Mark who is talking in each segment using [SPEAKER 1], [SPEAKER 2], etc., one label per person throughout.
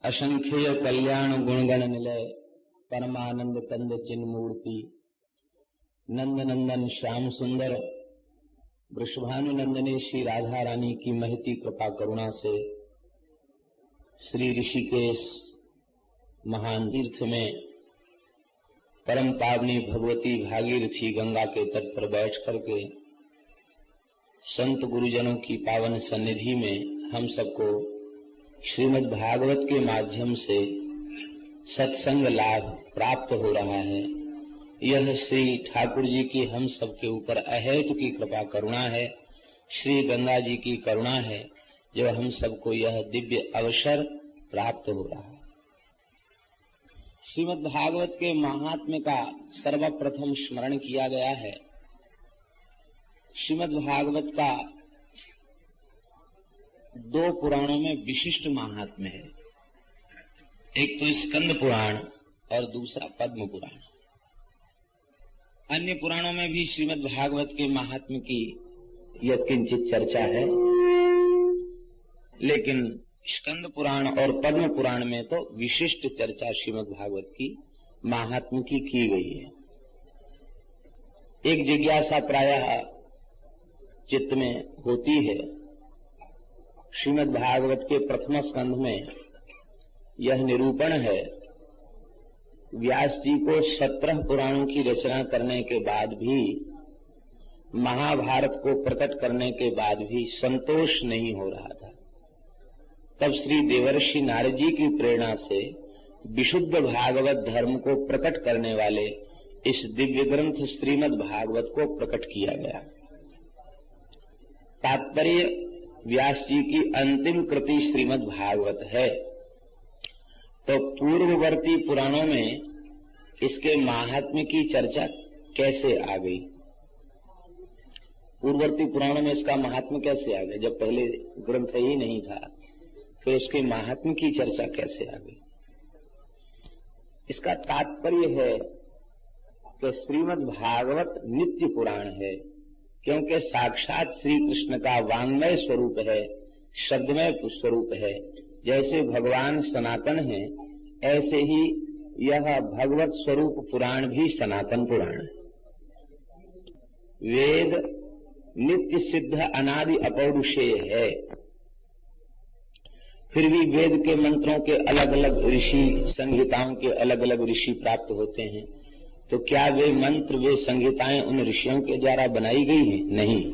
[SPEAKER 1] असंख्य कल्याण गुणगण निलय परमानंद कंद चिन्ह मूर्ति नंद नंदन श्याम सुंदर वृषभानुनंदने श्री राधा रानी की महती कृपा करुणा से श्री ऋषिकेश महान तीर्थ में परम पावनी भगवती भागीरथी गंगा के तट पर बैठ करके संत गुरुजनों की पावन सन्निधि में हम सबको श्रीमद् भागवत के माध्यम से सत्संग लाभ प्राप्त हो रहा है। यह श्री ठाकुर जी की हम सबके ऊपर अहेतु की कृपा करुणा है, श्री गंगा जी की करुणा है जो हम सबको यह दिव्य अवसर प्राप्त हो रहा है। श्रीमद् भागवत के महात्म्य का सर्वप्रथम स्मरण किया गया है। श्रीमद् भागवत का दो पुराणों में विशिष्ट महात्म्य है, एक तो स्कंद पुराण और दूसरा पद्म पुराण। अन्य पुराणों में भी श्रीमद् भागवत के महात्म्य की यत्किंचित चर्चा है, लेकिन स्कंद पुराण और पद्म पुराण में तो विशिष्ट चर्चा श्रीमद् भागवत की महात्म्य की गई है। एक जिज्ञासा प्रायः चित्त में होती है। श्रीमद् भागवत के प्रथम स्कंध में यह निरूपण है, व्यास जी को 17 पुराणों की रचना करने के बाद भी, महाभारत को प्रकट करने के बाद भी संतोष नहीं हो रहा था। तब श्री देवर्षि नारद जी की प्रेरणा से विशुद्ध भागवत धर्म को प्रकट करने वाले इस दिव्य ग्रंथ श्रीमद् भागवत को प्रकट किया गया। तात्पर्य व्यास जी की अंतिम कृति श्रीमद् भागवत है, तो पूर्ववर्ती पुराणों में इसके महात्म्य की चर्चा कैसे आ गई? पूर्ववर्ती पुराणों में इसका महात्म्य कैसे आ गया? जब पहले ग्रंथ ही नहीं था, फिर इसके महात्म्य की चर्चा कैसे आ गई? इसका तात्पर्य है कि श्रीमद् भागवत नित्य पुराण है, क्योंकि साक्षात श्री कृष्ण का वांग्मय स्वरूप है, शब्दमय स्वरूप है। जैसे भगवान सनातन है, ऐसे ही यह भगवत स्वरूप पुराण भी सनातन पुराण है। वेद नित्य सिद्ध अनादि अपौरुषेय है। फिर भी वेद के मंत्रों के अलग अलग ऋषि, संहिताओं के अलग अलग ऋषि प्राप्त होते हैं, तो क्या वे मंत्र, वे संहिताएं उन ऋषियों के द्वारा बनाई गई हैं? नहीं।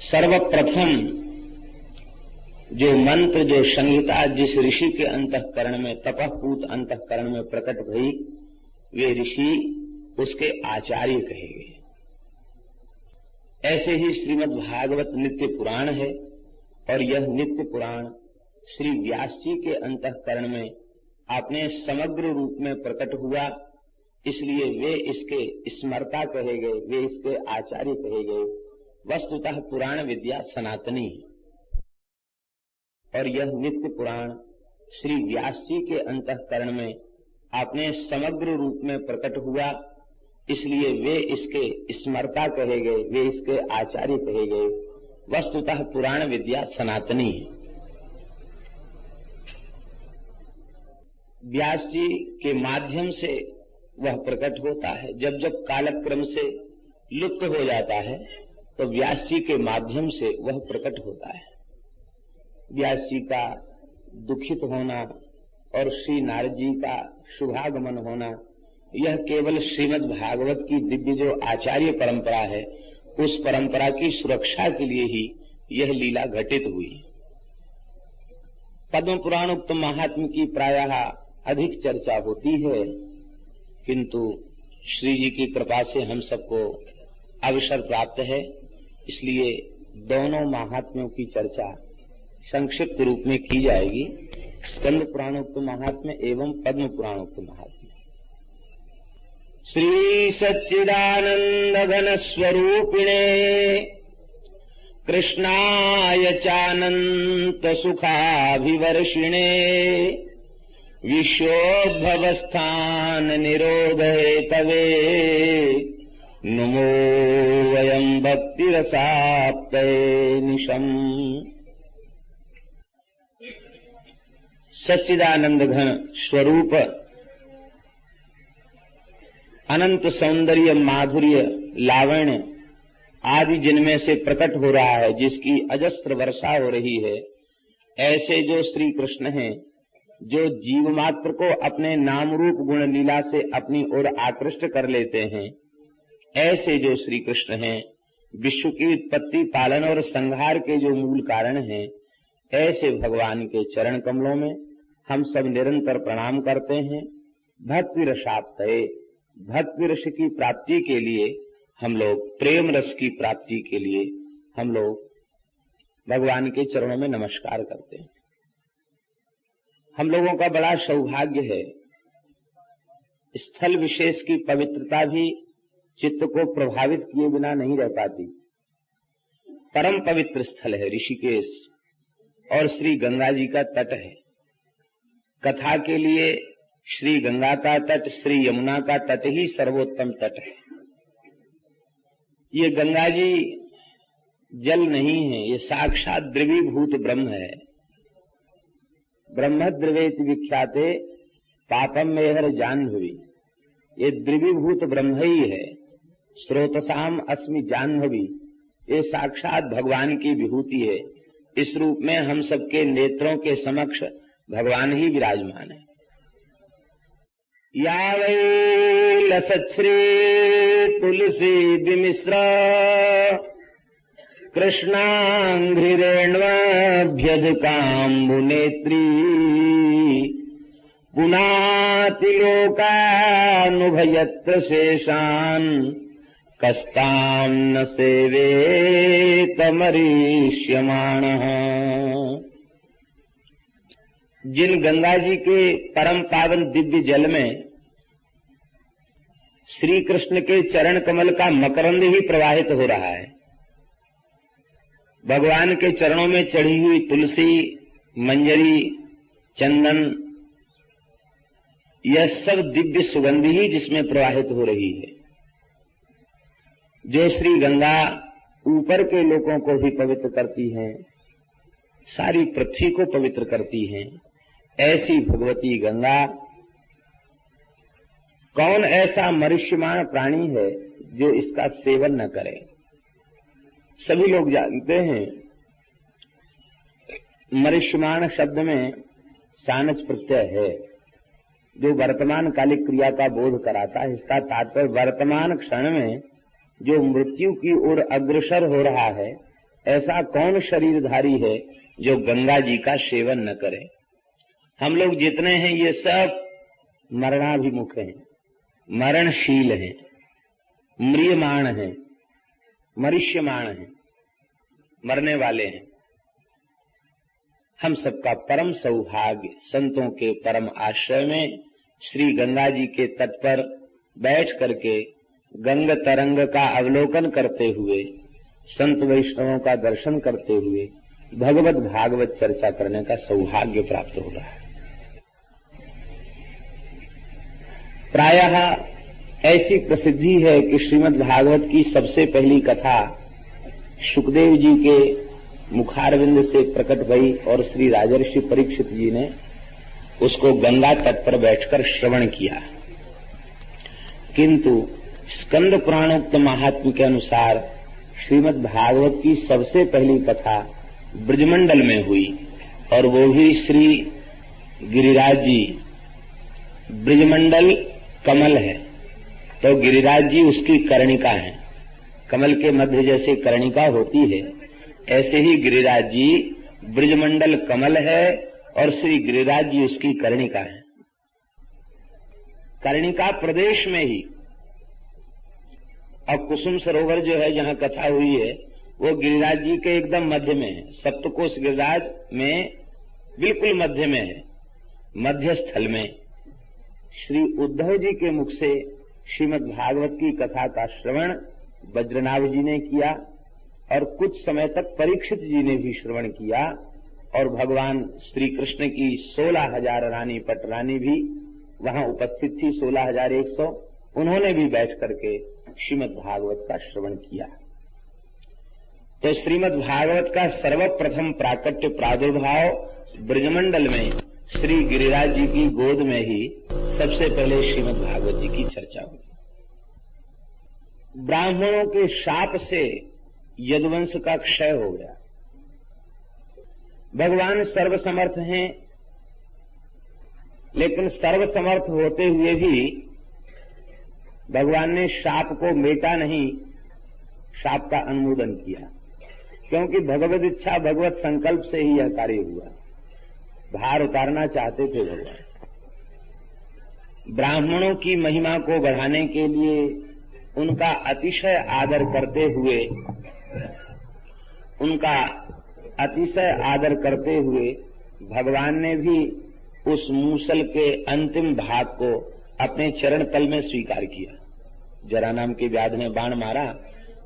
[SPEAKER 1] सर्वप्रथम जो मंत्र, जो संहिता जिस ऋषि के अंतःकरण में, तपःपूत अंतःकरण में प्रकट भई, वे ऋषि उसके आचार्य कहे गए। ऐसे ही श्रीमद् भागवत नित्य पुराण है, और यह नित्य पुराण श्री व्यास जी के अंतःकरण में अपने समग्र रूप में प्रकट हुआ, इसलिए वे इसके स्मर्ता कहे गए, वे इसके आचार्य कहे गए। वस्तुतः पुराण विद्या सनातनी है, और यह नित्य पुराण श्री व्यास जी के अंतःकरण में अपने समग्र रूप में प्रकट हुआ, इसलिए वे इसके स्मर्ता कहे गए, वे इसके आचार्य कहे गए। वस्तुतः पुराण विद्या सनातनी है। व्यास जी के माध्यम से वह प्रकट होता है। जब जब कालक्रम से लुप्त हो जाता है, तो व्यास जी के माध्यम से वह प्रकट होता है। व्यास जी का दुखित होना और श्री नारद जी का शुभागमन होना, यह केवल श्रीमद् भागवत की दिव्य जो आचार्य परंपरा है, उस परंपरा की सुरक्षा के लिए ही यह लीला घटित हुई। पद्म पुराण उक्त महात्म्य की प्रायः अधिक चर्चा होती है, किंतु श्री जी की कृपा से हम सबको अवसर प्राप्त है, इसलिए दोनों महात्म्यों की चर्चा संक्षिप्त रूप में की जाएगी। स्कंद पुराणोक्त महात्म्य एवं पद्म पुराणोक्त महात्म्य। श्री सच्चिदानंद घन स्वरूपिणे कृष्णाय चानंत सुखाभिवर्षिणे विश्वोद्भवस्थान निरोधे तवे नुमो वयं भक्तिरसाप्तये निशम्। सच्चिदानंद घन स्वरूप अनंत सौंदर्य, माधुर्य, लावण्य आदि जिनमें से प्रकट हो रहा है, जिसकी अजस्त्र वर्षा हो रही है, ऐसे जो श्री कृष्ण हैं, जो जीव मात्र को अपने नाम रूप गुण लीला से अपनी ओर आकृष्ट कर लेते हैं, ऐसे जो श्री कृष्ण हैं, विश्व की उत्पत्ति, पालन और संहार के जो मूल कारण हैं, ऐसे भगवान के चरण कमलों में हम सब निरंतर प्रणाम करते हैं। भक्ति रसाप्तये, भक्ति रस की प्राप्ति के लिए हम लोग, प्रेम रस की प्राप्ति के लिए हम लोग भगवान के चरणों में नमस्कार करते हैं। हम लोगों का बड़ा सौभाग्य है, स्थल विशेष की पवित्रता भी चित्त को प्रभावित किए बिना नहीं रह पाती। परम पवित्र स्थल है ऋषिकेश और श्री गंगा जी का तट है। कथा के लिए श्री गंगा का तट, श्री यमुना का तट ही सर्वोत्तम तट है। ये गंगा जी जल नहीं है, ये साक्षात द्रवीभूत ब्रह्म है। ब्रह्म द्रवेति विख्याते पापम मेहर जाह्नवी, ये द्रवीभूत ब्रह्म ही है। स्रोतसाम अस्मि जाह्नवी, ये साक्षात भगवान की विभूति है। इस रूप में हम सबके नेत्रों के समक्ष भगवान ही विराजमान है। या वै लसच्छ्री तुलसी विमिश्र कृष्णांघ्रिरेण्वभ्यधिकाम्बुनेत्री पुनातिलोकानुभयत्र शेषान् कस्तां न सेवेतमरीष्यमाणः। जिन गंगा जी के परम पावन दिव्य जल में श्री कृष्ण के चरण कमल का मकरंद ही प्रवाहित हो रहा है, भगवान के चरणों में चढ़ी हुई तुलसी, मंजरी, चंदन, यह सब दिव्य सुगंधि ही जिसमें प्रवाहित हो रही है। जो श्री गंगा ऊपर के लोगों को भी पवित्र करती है, सारी पृथ्वी को पवित्र करती है, ऐसी भगवती गंगा, कौन ऐसा मनुष्यमान प्राणी है जो इसका सेवन न करे। सभी लोग जानते हैं, मनुष्यमान शब्द में सानच प्रत्यय है जो वर्तमान कालिक क्रिया का बोध कराता है। इसका तात्पर्य वर्तमान क्षण में जो मृत्यु की ओर अग्रसर हो रहा है, ऐसा कौन शरीरधारी है जो गंगा जी का सेवन न करे। हम लोग जितने हैं ये सब मरणाभिमुख हैं, मरणशील हैं, म्रियमाण हैं, मनुष्यमाण हैं, मरने वाले हैं। हम सबका परम सौभाग्य संतों के परम आश्रय में श्री गंगा जी के तट पर बैठ करके गंग तरंग का अवलोकन करते हुए, संत वैष्णवों का दर्शन करते हुए भगवत भागवत चर्चा करने का सौभाग्य प्राप्त हो रहा है। प्रायः ऐसी प्रसिद्धि है कि श्रीमद् भागवत की सबसे पहली कथा सुखदेव जी के मुखारविंद से प्रकट भई और श्री राजर्षि परीक्षित जी ने उसको गंगा तट पर बैठकर श्रवण किया। किंतु स्कंद पुराणोक्त महात्म्य के अनुसार श्रीमद् भागवत की सबसे पहली कथा ब्रजमंडल में हुई, और वो भी श्री गिरिराज जी। ब्रजमंडल कमल है तो गिरिराज जी उसकी कर्णिका है। कमल के मध्य जैसे कर्णिका होती है, ऐसे ही गिरिराज जी ब्रजमंडल कमल है और श्री गिरिराज जी उसकी कर्णिका है। कर्णिका प्रदेश में ही, और कुसुम सरोवर जो है जहां कथा हुई है वो गिरिराज जी के एकदम मध्य में है। सप्तकोश गिरिराज में बिल्कुल मध्य में है। मध्य स्थल में श्री उद्धव जी के मुख से श्रीमद् भागवत की कथा का श्रवण वज्रनाभ जी ने किया, और कुछ समय तक परीक्षित जी ने भी श्रवण किया, और भगवान श्री कृष्ण की 16,000 रानी पटरानी भी वहां उपस्थित थी, 16,100। उन्होंने भी बैठ करके श्रीमद् भागवत का श्रवण किया। तो श्रीमद् भागवत का सर्वप्रथम प्राकट्य प्रादुर्भाव ब्रजमंडल में श्री गिरिराज जी की गोद में ही सबसे पहले श्रीमद् भागवत जी की चर्चा हुई। ब्राह्मणों के शाप से यदुवंश का क्षय हो गया। भगवान सर्वसमर्थ हैं, लेकिन सर्वसमर्थ होते हुए भी भगवान ने शाप को मेटा नहीं, शाप का अनुमोदन किया, क्योंकि भगवत इच्छा भगवत संकल्प से ही यह कार्य हुआ। भार उतारना चाहते थे भगवान। ब्राह्मणों की महिमा को बढ़ाने के लिए उनका अतिशय आदर करते हुए भगवान ने भी उस मूसल के अंतिम भाग को अपने चरण तल में स्वीकार किया। जरा नाम के व्याध ने बाण मारा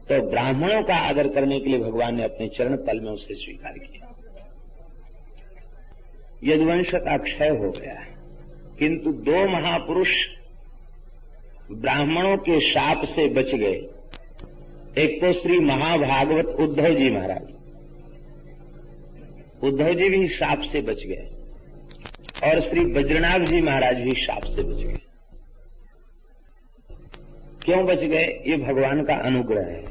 [SPEAKER 1] तो ब्राह्मणों का आदर करने के लिए भगवान ने अपने चरण तल में उसे स्वीकार किया। यदुवंश का क्षय हो गया, किंतु दो महापुरुष ब्राह्मणों के शाप से बच गए। एक तो श्री महाभागवत उद्धव जी महाराज, उद्धव जी भी शाप से बच गए, और श्री बज्रनाभ जी महाराज भी शाप से बच गए। क्यों बच गए? ये भगवान का अनुग्रह है।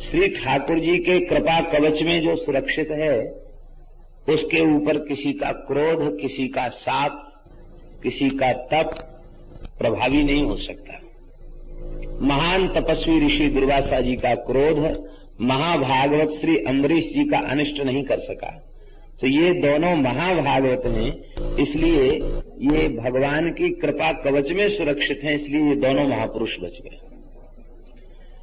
[SPEAKER 1] श्री ठाकुर जी के कृपा कवच में जो सुरक्षित है, उसके ऊपर किसी का क्रोध, किसी का शाप, किसी का तप प्रभावी नहीं हो सकता। महान तपस्वी ऋषि दुर्वासा जी का क्रोध महाभागवत श्री अम्बरीश जी का अनिष्ट नहीं कर सका। तो ये दोनों महाभागवत हैं, इसलिए ये भगवान की कृपा कवच में सुरक्षित हैं, इसलिए ये दोनों महापुरुष बच गए।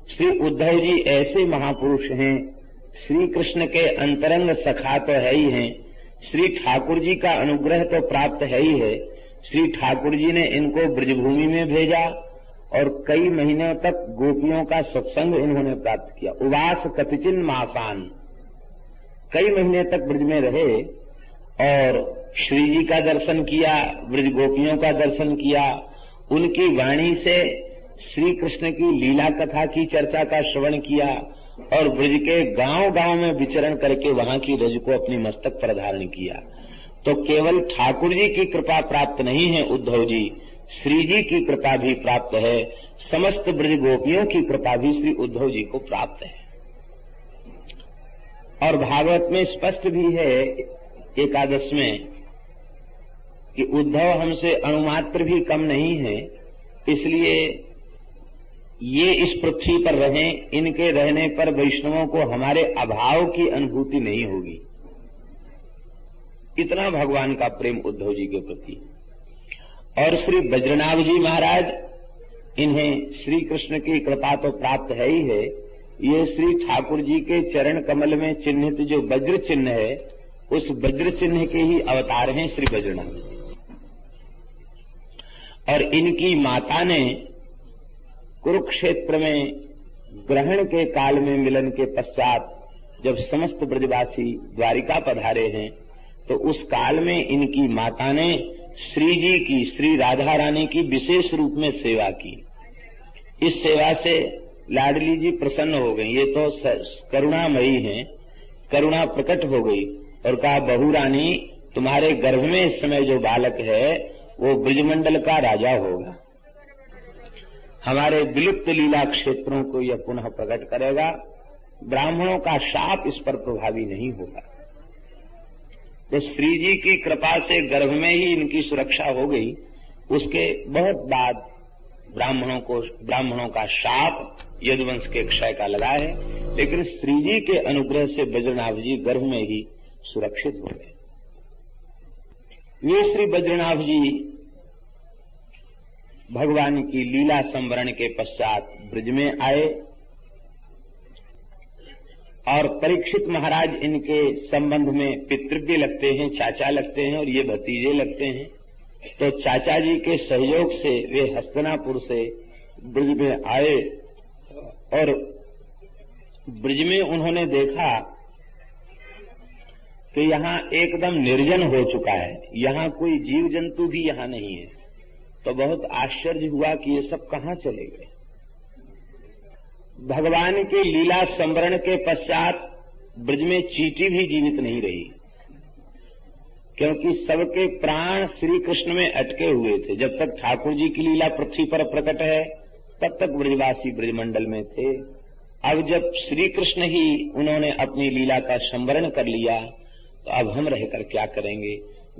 [SPEAKER 1] श्री उद्धव जी ऐसे महापुरुष हैं, श्री कृष्ण के अंतरंग सखा तो है ही हैं, श्री ठाकुर जी का अनुग्रह तो प्राप्त है ही है। श्री ठाकुर जी ने इनको ब्रजभूमि में भेजा और कई महीनों तक गोपियों का सत्संग इन्होंने प्राप्त किया। उवास कतिचिन मासान, कई महीने तक ब्रज में रहे और श्री जी का दर्शन किया, ब्रज गोपियों का दर्शन किया, उनकी वाणी से श्री कृष्ण की लीला कथा की चर्चा का श्रवण किया और ब्रज के गांव-गांव में विचरण करके वहां की रज को अपनी मस्तक पर धारण किया। तो केवल ठाकुर जी की कृपा प्राप्त नहीं है उद्धव जी, श्री जी की कृपा भी प्राप्त है, समस्त ब्रज गोपियों की कृपा भी श्री उद्धव जी को प्राप्त है। और भागवत में स्पष्ट भी है एकादश में कि उद्धव हमसे अणुमात्र भी कम नहीं है, इसलिए ये इस पृथ्वी पर रहें, इनके रहने पर वैष्णवों को हमारे अभाव की अनुभूति नहीं होगी। इतना भगवान का प्रेम उद्धव जी के प्रति। और श्री बज्रनाभ जी महाराज, इन्हें श्री कृष्ण की कृपा तो प्राप्त है ही है, ये श्री ठाकुर जी के चरण कमल में चिन्हित जो वज्र चिन्ह है, उस वज्र चिन्ह के ही अवतार हैं श्री बज्रनाभ जी। और इनकी माता ने कुरुक्षेत्र में ग्रहण के काल में मिलन के पश्चात जब समस्त ब्रजवासी द्वारिका पधारे हैं, तो उस काल में इनकी माता ने श्री जी की, श्री राधा रानी की विशेष रूप में सेवा की। इस सेवा से लाडली जी प्रसन्न हो गई। ये तो करुणामयी हैं, करुणा प्रकट हो गई और कहा, बहू रानी, तुम्हारे गर्भ में इस समय जो बालक है वो ब्रजमंडल का राजा होगा, हमारे विलुप्त लीला क्षेत्रों को यह पुनः प्रकट करेगा, ब्राह्मणों का शाप इस पर प्रभावी नहीं होगा। तो श्री जी की कृपा से गर्भ में ही इनकी सुरक्षा हो गई। उसके बहुत बाद ब्राह्मणों का शाप यदुवंश के क्षय का लगा है, लेकिन श्री जी के अनुग्रह से बज्रनाभ जी गर्भ में ही सुरक्षित हो गए। ये श्री बज्रनाभ जी भगवान की लीला संवरण के पश्चात ब्रज में आए और परीक्षित महाराज इनके संबंध में पितृव्य लगते हैं, चाचा लगते हैं और ये भतीजे लगते हैं। तो चाचा जी के सहयोग से वे हस्तिनापुर से ब्रज में आए और ब्रज में उन्होंने देखा कि यहाँ एकदम निर्जन हो चुका है, यहाँ कोई जीव जंतु भी यहाँ नहीं है। तो बहुत आश्चर्य हुआ कि ये सब कहाँ चले गए। भगवान के लीला संवरण के पश्चात ब्रज में चींटी भी जीवित नहीं रही। क्योंकि सबके प्राण श्री कृष्ण में अटके हुए थे। जब तक ठाकुर जी की लीला पृथ्वी पर प्रकट है तब तक ब्रजवासी ब्रजमंडल में थे। अब जब श्री कृष्ण ही उन्होंने अपनी लीला का संवरण कर लिया तो अब हम रहकर क्या करेंगे।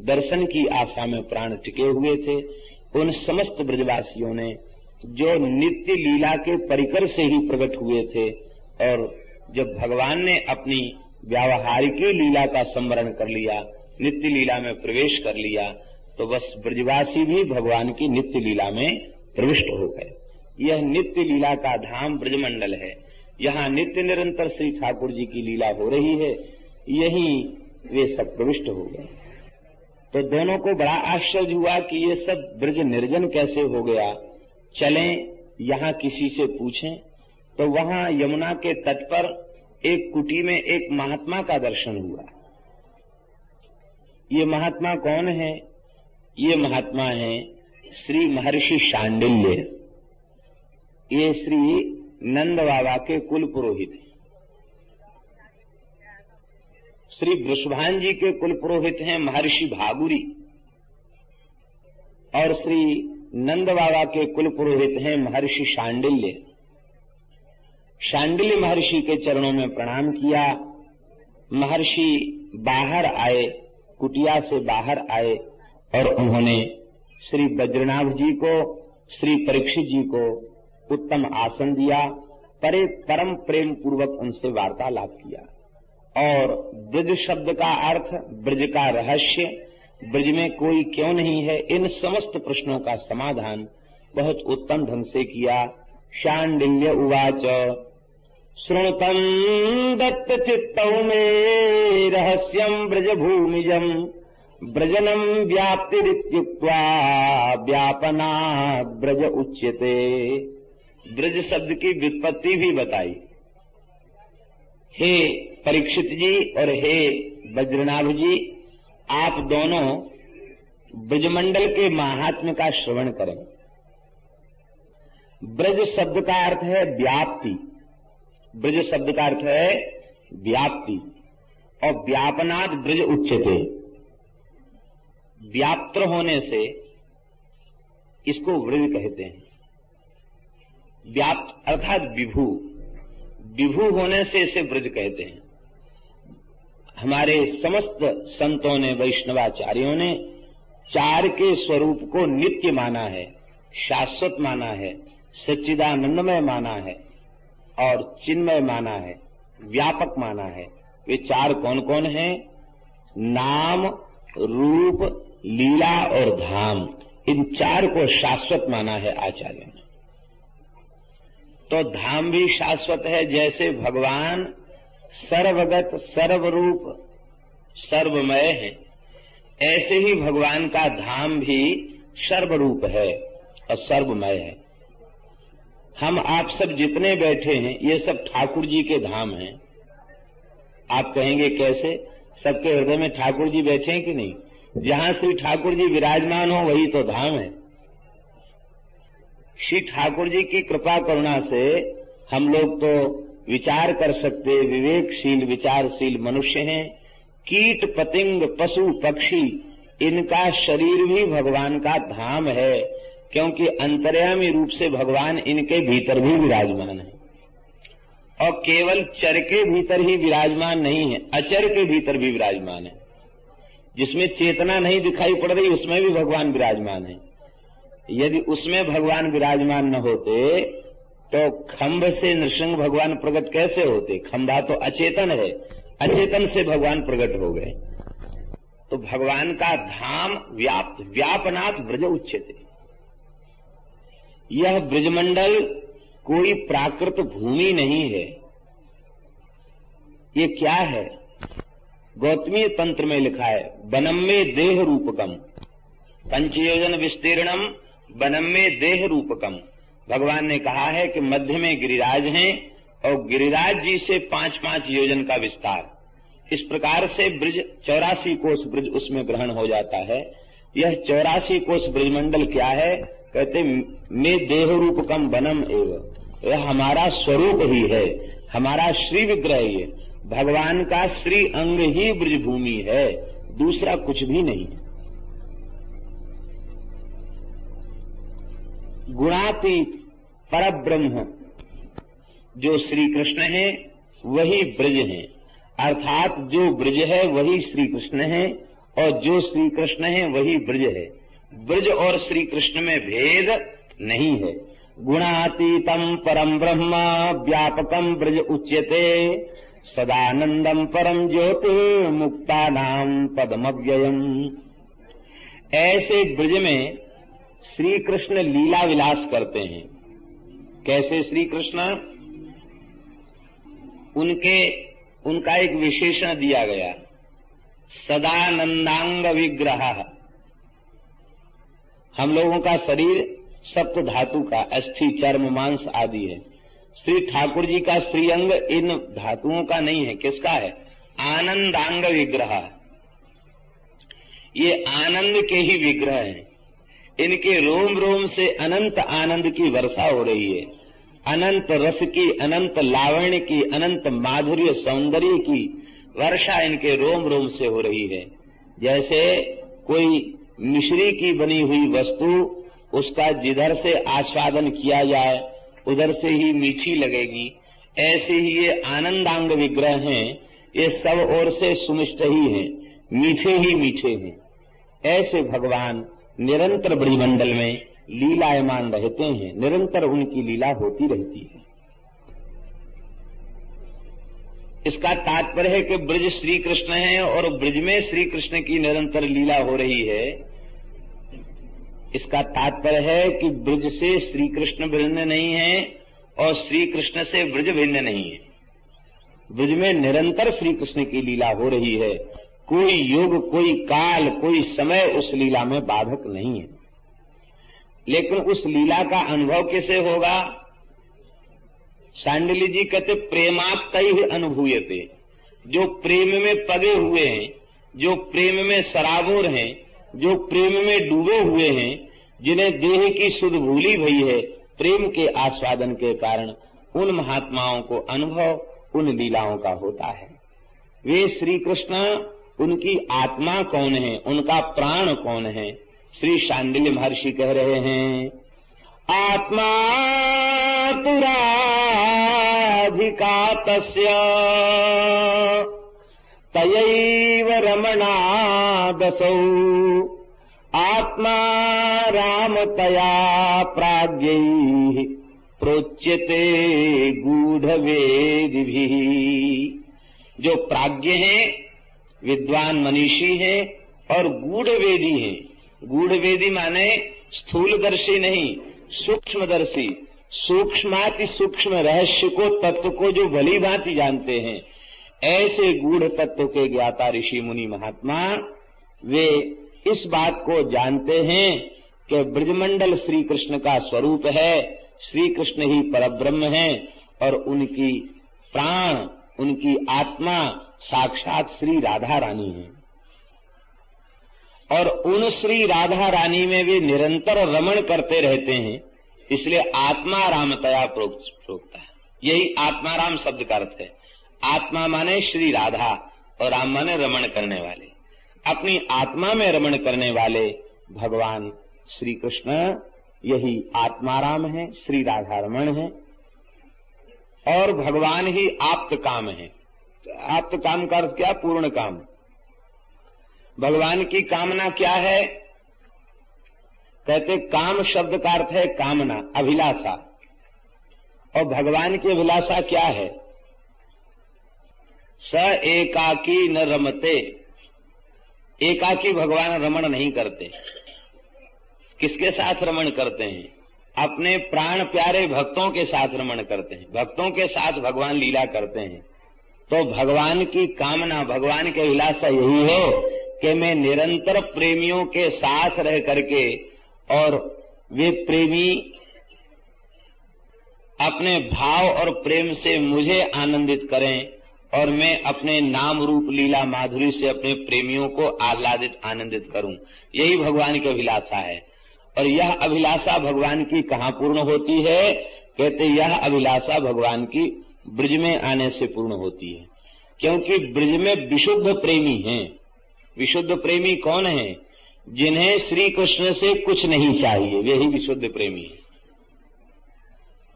[SPEAKER 1] दर्शन की आशा में प्राण टिके हुए थे। उन समस्त ब्रजवासियों ने जो नित्य लीला के परिकर से ही प्रकट हुए थे, और जब भगवान ने अपनी व्यावहारिकी लीला का संवरण कर लिया, नित्य लीला में प्रवेश कर लिया, तो बस ब्रजवासी भी भगवान की नित्य लीला में प्रविष्ट हो गए। यह नित्य लीला का धाम ब्रजमंडल है। यहाँ नित्य निरंतर श्री ठाकुर जी की लीला हो रही है, यहीं वे सब प्रविष्ट हो गए। तो दोनों को बड़ा आश्चर्य हुआ कि ये सब ब्रज निर्जन कैसे हो गया। चलें यहाँ किसी से पूछें। तो वहां यमुना के तट पर एक कुटी में एक महात्मा का दर्शन हुआ। ये महात्मा कौन है? ये महात्मा है श्री महर्षि शांडिल्य। ये श्री नंद बाबा के कुल पुरोहित हैं। श्री वृषभान जी के कुल पुरोहित हैं महर्षि भागुरी, और श्री नंद बाबा के कुल पुरोहित हैं महर्षि शांडिल्य। शांडिल्य महर्षि के चरणों में प्रणाम किया। महर्षि बाहर आए, कुटिया से बाहर आए, और उन्होंने श्री वज्रनाभ जी को, श्री परीक्षित जी को उत्तम आसन दिया। परम प्रेम पूर्वक उनसे वार्तालाप किया, और ब्रज शब्द का अर्थ, ब्रज का रहस्य, ब्रज में कोई क्यों नहीं है, इन समस्त प्रश्नों का समाधान बहुत उत्तम ढंग से किया। शांडिल्य उवाच श्रृणुतं दत्त चित्तौ मे रहस्यं ब्रज भूमिजं ब्रजनं व्याप्तिरित्युक्त्वा व्यापनात् ब्रज उच्यते। ब्रज शब्द की व्युत्पत्ति भी बताई। हे परीक्षित जी और हे वज्रनाभ जी, आप दोनों ब्रजमंडल के महात्म्य का श्रवण करें। ब्रज शब्द का अर्थ है व्याप्ति। ब्रज शब्द का अर्थ है व्याप्ति, और व्यापनाद ब्रज उच्यते। व्याप्त होने से इसको ब्रज कहते हैं। व्याप्त अर्थात विभू, विभू होने से इसे ब्रज कहते हैं। हमारे समस्त संतों ने, वैष्णवाचार्यों ने चार के स्वरूप को नित्य माना है, शाश्वत माना है, सच्चिदानंदमय माना है, और चिन्मय माना है, व्यापक माना है। वे चार कौन कौन हैं? नाम, रूप, लीला और धाम। इन चार को शाश्वत माना है आचार्यों ने। तो धाम भी शाश्वत है। जैसे भगवान सर्वगत, सर्वरूप, सर्वमय है, ऐसे ही भगवान का धाम भी सर्वरूप है और सर्वमय है। हम आप सब जितने बैठे हैं ये सब ठाकुर जी के धाम हैं। आप कहेंगे कैसे? सबके हृदय में ठाकुर जी बैठे हैं कि नहीं? जहां श्री ठाकुर जी विराजमान हो वही तो धाम है। श्री ठाकुर जी की कृपा करुणा से हम लोग तो विचार कर सकते, विवेकशील विचारशील मनुष्य हैं। कीट पतंग पशु पक्षी, इनका शरीर भी भगवान का धाम है, क्योंकि अंतर्यामी रूप से भगवान इनके भीतर भी विराजमान है। और केवल चर के भीतर ही विराजमान नहीं है, अचर के भीतर भी विराजमान है। जिसमें चेतना नहीं दिखाई पड़ रही उसमें भी भगवान विराजमान है। यदि उसमें भगवान विराजमान न होते तो खंभ से नृसिंह भगवान प्रकट कैसे होते? खंभा तो अचेतन है, अचेतन से भगवान प्रकट हो गए। तो भगवान का धाम व्याप्त, व्यापनात् ब्रज उच्यते। यह ब्रजमंडल कोई प्राकृत भूमि नहीं है। ये क्या है? गौतमीय तंत्र में लिखा है, वनम में देह रूपकम, पंचयोजन विस्तीर्णम वनम में देह रूपकम। भगवान ने कहा है कि मध्य में गिरिराज हैं और गिरिराज जी से 5-5 योजन का विस्तार। इस प्रकार से ब्रज 84 कोस ब्रज उसमें ग्रहण हो जाता है। यह 84 कोस ब्रजमंडल क्या है? कहते में देह रूपकम वनम एवं, यह हमारा स्वरूप ही है, हमारा श्री विग्रह ही है। भगवान का श्री अंग ही ब्रजभूमि है। दूसरा कुछ भी नहीं है। गुणातीत परब्रह्म जो श्री कृष्ण है वही ब्रज है, अर्थात जो ब्रज है वही श्री कृष्ण है और जो श्री कृष्ण है वही ब्रज है। ब्रज और श्री कृष्ण में भेद नहीं है। गुणातीतम परम ब्रह्म व्यापकम ब्रज उच्यते सदानंदम परम ज्योति मुक्तानाम पदमव्ययम। ऐसे ब्रज में श्री कृष्ण लीला विलास करते हैं। कैसे श्री कृष्ण? उनका एक विशेषण दिया गया, सदानंदांग विग्रह। हम लोगों का शरीर सप्त धातु का, अस्थि चर्म मांस आदि है। श्री ठाकुर जी का श्रीअंग इन धातुओं का नहीं है। किसका है? आनंदांग विग्रह। ये आनंद के ही विग्रह हैं। इनके रोम रोम से अनंत आनंद की वर्षा हो रही है, अनंत रस की, अनंत लावण्य की, अनंत माधुर्य सौंदर्य की वर्षा इनके रोम रोम से हो रही है। जैसे कोई मिश्री की बनी हुई वस्तु, उसका जिधर से आस्वादन किया जाए उधर से ही मीठी लगेगी, ऐसे ही ये आनंदांग विग्रह हैं। ये सब ओर से सुमिष्ट ही हैं, मीठे ही मीठे हैं। ऐसे भगवान निरंतर ब्रजमंडल में लीलायमान रहते हैं, निरंतर उनकी लीला होती रहती है। इसका तात्पर्य है कि ब्रज श्री कृष्ण है और ब्रज में श्री कृष्ण की निरंतर लीला हो रही है। इसका तात्पर्य है कि ब्रज से श्री कृष्ण भिन्न नहीं है और श्री कृष्ण से ब्रज भिन्न नहीं है। ब्रज में निरंतर श्री कृष्ण की लीला हो रही है। कोई युग, कोई काल, कोई समय उस लीला में बाधक नहीं है। लेकिन उस लीला का अनुभव कैसे होगा? सांडिल्य जी कहते प्रेमाप्तैः अनुभूयते। जो प्रेम में पगे हुए हैं, जो प्रेम में सराबोर हैं, जो प्रेम में डूबे हुए हैं, जिन्हें देह की सुध भूली भई है प्रेम के आस्वादन के कारण, उन महात्माओं को अनुभव उन लीलाओं का होता है। वे श्री कृष्ण, उनकी आत्मा कौन है, उनका प्राण कौन है? श्री शांडिल्य महर्षि कह रहे हैं, आत्मा तुराधिका तस्य तयैव रमणादसौ आत्मा रामतया प्राज्ञैः प्रोच्यते गूढ़वेदिभिः। जो प्राज्ञ हैं, विद्वान मनीषी हैं और गूढ़वेदी हैं। गूढ़वेदी माने स्थूलदर्शी नहीं, सूक्ष्मदर्शी। सूक्ष्माति सूक्ष्म रहस्य को, तत्व को जो भली भांति जानते हैं, ऐसे गूढ़ तत्व के ज्ञाता ऋषि मुनि महात्मा वे इस बात को जानते हैं कि ब्रजमंडल श्री कृष्ण का स्वरूप है, श्री कृष्ण ही परब्रह्म है और उनकी प्राण, उनकी आत्मा साक्षात श्री राधा रानी है। और उन श्री राधा रानी में वे निरंतर रमण करते रहते हैं, इसलिए आत्मा रामतया प्रोक्ता है। यही आत्माराम शब्द का अर्थ है। आत्मा माने श्री राधा और राम माने रमण करने वाले। अपनी आत्मा में रमण करने वाले भगवान श्री कृष्ण यही आत्माराम है, श्री राधा रमण है और भगवान ही आप्त काम है। आप्त काम का अर्थ क्या? पूर्ण काम। भगवान की कामना क्या है? कहते काम शब्द का अर्थ है कामना, अभिलाषा। और भगवान की अभिलाषा क्या है? स एकाकी न रमते। एकाकी भगवान रमण नहीं करते। किसके साथ रमण करते हैं? अपने प्राण प्यारे भक्तों के साथ रमण करते हैं। भक्तों के साथ भगवान लीला करते हैं। तो भगवान की कामना, भगवान की अभिलाषा यही है कि मैं निरंतर प्रेमियों के साथ रह करके और वे प्रेमी अपने भाव और प्रेम से मुझे आनंदित करें और मैं अपने नाम रूप लीला माधुरी से अपने प्रेमियों को आह्लादित आनंदित करूं। यही भगवान की अभिलाषा है। और यह अभिलाषा भगवान की कहाँ पूर्ण होती है? कहते यह अभिलाषा भगवान की ब्रज में आने से पूर्ण होती है, क्योंकि ब्रज में विशुद्ध प्रेमी हैं। विशुद्ध प्रेमी कौन है? जिन्हें श्री कृष्ण से कुछ नहीं चाहिए, वे ही विशुद्ध प्रेमी है।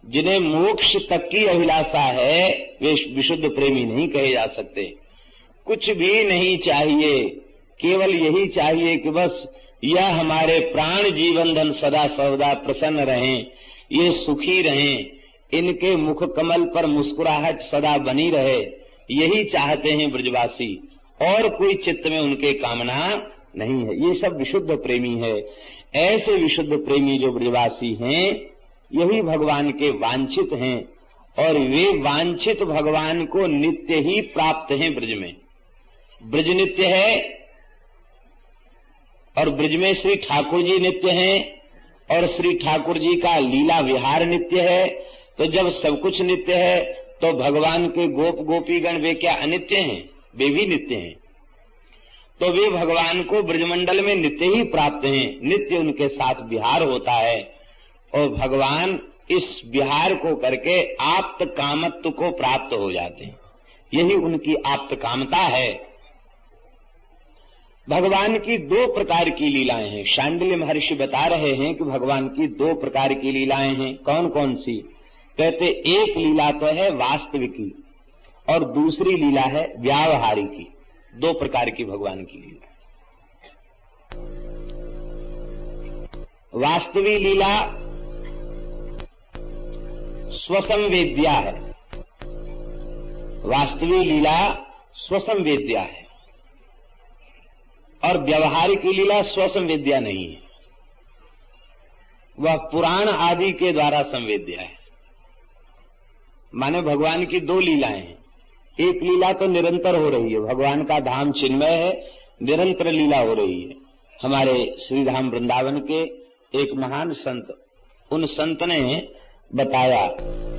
[SPEAKER 1] जिन्हें मोक्ष तक की अभिलाषा है वे विशुद्ध प्रेमी नहीं कहे जा सकते। कुछ भी नहीं चाहिए, केवल यही चाहिए कि बस यह हमारे प्राण जीवन धन सदा सर्वदा प्रसन्न रहें, ये सुखी रहें, इनके मुख कमल पर मुस्कुराहट सदा बनी रहे, यही चाहते हैं ब्रजवासी, और कोई चित्त में उनके कामना नहीं है। ये सब विशुद्ध प्रेमी है। ऐसे विशुद्ध प्रेमी जो ब्रजवासी हैं यही भगवान के वांछित हैं, और वे वांछित भगवान को नित्य ही प्राप्त हैं। ब्रज में ब्रज नित्य है और ब्रज में श्री ठाकुर जी नित्य हैं, और श्री ठाकुर जी का लीला विहार नित्य है। तो जब सब कुछ नित्य है तो भगवान के गोप गोपीगण वे क्या अनित्य हैं? वे भी नित्य हैं। तो वे भगवान को ब्रजमंडल में नित्य ही प्राप्त हैं, नित्य उनके साथ विहार होता है, और भगवान इस विहार को करके आप्त कामत्व को प्राप्त हो जाते हैं। यही उनकी आप्त कामता है। भगवान की दो प्रकार की लीलाएं हैं। शांडिल्य महर्षि बता रहे हैं कि भगवान की दो प्रकार की लीलाएं हैं। कौन कौन सी? कहते एक लीला तो है वास्तविकी और दूसरी लीला है व्यावहारिकी। दो प्रकार की भगवान की लीला। वास्तविक लीला स्वसंवेद्या है। वास्तविक लीला स्वसंवेद्या है और व्यवहारिक लीला स्वसंवेद्या नहीं है, वह पुराण आदि के द्वारा संवेद्या है। माने भगवान की दो लीलाएं हैं। एक लीला तो निरंतर हो रही है, भगवान का धाम चिन्मय है, निरंतर लीला हो रही है। हमारे श्रीधाम वृंदावन के एक महान संत, उन संत ने बताया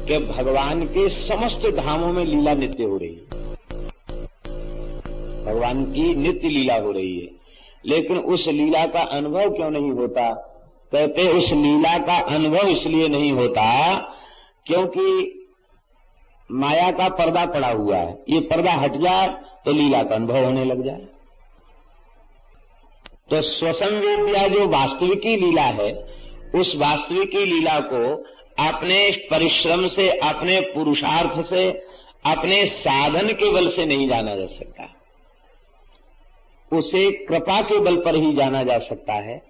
[SPEAKER 1] कि भगवान के समस्त धामों में लीला नित्य हो रही है, भगवान की नित्य लीला हो रही है। लेकिन उस लीला का अनुभव क्यों नहीं होता? कहते उस लीला का अनुभव इसलिए नहीं होता क्योंकि माया का पर्दा पड़ा हुआ है। ये पर्दा हट जाए तो लीला का अनुभव होने लग जाए। तो स्वसंवेद्या जो वास्तविकी लीला है, उस वास्तविकी लीला को अपने परिश्रम से, अपने पुरुषार्थ से, अपने साधन के बल से नहीं जाना जा सकता। उसे कृपा के बल पर ही जाना जा सकता है,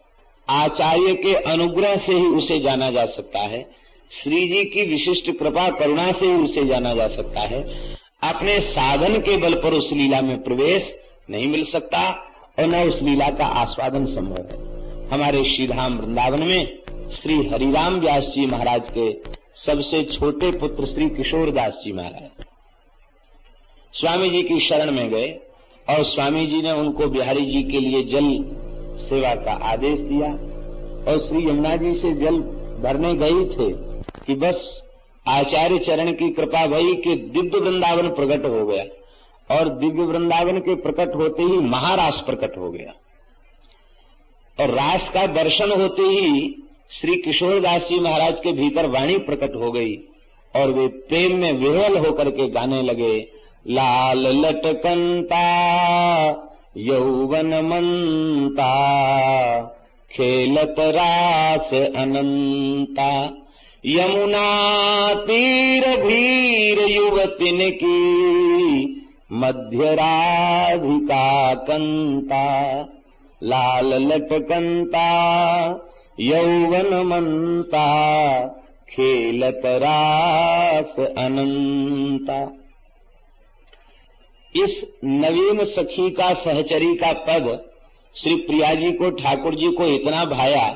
[SPEAKER 1] आचार्य के अनुग्रह से ही उसे जाना जा सकता है, श्री जी की विशिष्ट कृपा करुणा से ही उसे जाना जा सकता है। अपने साधन के बल पर उस लीला में प्रवेश नहीं मिल सकता और न उस लीला का आस्वादन संभव है। हमारे श्रीधाम वृंदावन में श्री हरिराम व्यास जी महाराज के सबसे छोटे पुत्र श्री किशोरदास जी महाराज स्वामी जी की शरण में गए और स्वामी जी ने उनको बिहारी जी के लिए जल सेवा का आदेश दिया, और श्री यमुना जी से जल भरने गए थे कि बस आचार्य चरण की कृपा भई कि दिव्य वृंदावन प्रकट हो गया, और दिव्य वृंदावन के प्रकट होते ही महारास प्रकट हो गया, और रास का दर्शन होते ही श्री किशोरदास जी महाराज के भीतर वाणी प्रकट हो गई, और वे प्रेम में विह्वल होकर के गाने लगे, लाल लटकंता यौवन मंता खेलत रास अनंता, यमुना तीर भीर युवतिन की मध्य राधिका कंता, लाल लटकंता यौवन मंता खेलत रास अनंता। इस नवीन सखी का सहचरी का पद श्री प्रिया जी को, ठाकुर जी को इतना भाया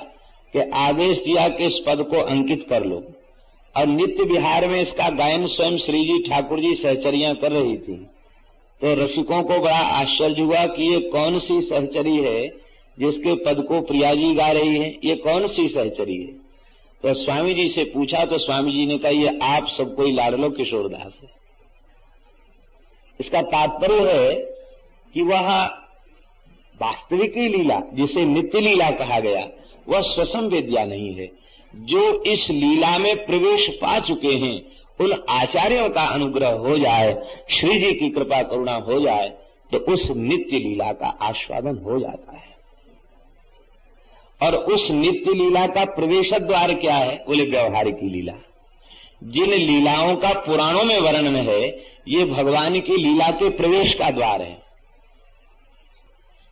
[SPEAKER 1] कि आदेश दिया कि इस पद को अंकित कर लो, और नित्य विहार में इसका गायन स्वयं श्री जी ठाकुर जी सहचरियां कर रही थी। तो रसिकों को बड़ा आश्चर्य हुआ कि ये कौन सी सहचरी है जिसके पद को प्रिया जी गा रही है, ये कौन सी सहचरी है? तो स्वामी जी से पूछा तो स्वामी जी ने कहा, ये आप सबको ही लाडलो किशोरदास है। इसका तात्पर्य है कि वह वास्तविकी लीला जिसे नित्य लीला कहा गया वह स्वसंवेद्या नहीं है। जो इस लीला में प्रवेश पा चुके हैं उन आचार्यों का अनुग्रह हो जाए, श्री जी की कृपा करुणा हो जाए, तो उस नित्य लीला का आस्वादन हो जाता है। और उस नित्य लीला का प्रवेश द्वार क्या है? बोले व्यवहार की लीला। जिन लीलाओं का पुराणों में वर्णन है, ये भगवान की लीला के प्रवेश का द्वार है।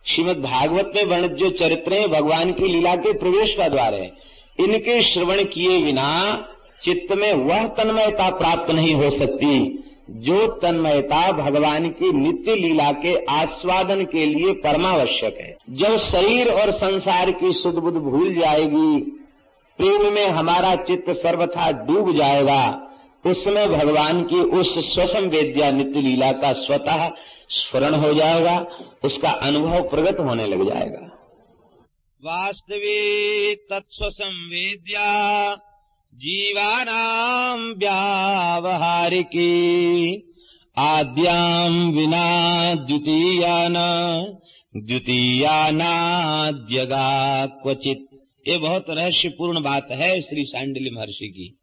[SPEAKER 1] श्रीमद् भागवत में वर्णित जो चरित्र हैं, भगवान की लीला के प्रवेश का द्वार है। इनके श्रवण किए बिना चित्त में वह तन्मयता प्राप्त नहीं हो सकती जो तन्मयता भगवान की नित्य लीला के आस्वादन के लिए परमावश्यक है। जब शरीर और संसार की सुध बुध भूल जाएगी, प्रेम में हमारा चित्त सर्वथा डूब जाएगा, उसमें भगवान की उस स्वसंवेद्या नित्य लीला का स्वतः स्फुरण हो जाएगा, उसका अनुभव प्रगट होने लग जाएगा।
[SPEAKER 2] वास्तविक तत्स्वसंवेद्या जीवानां व्यावहारिकी आद्यां विना द्वितीयानाद्यगा क्वचित। ये बहुत रहस्यपूर्ण बात है श्री शांडिल्य महर्षि की।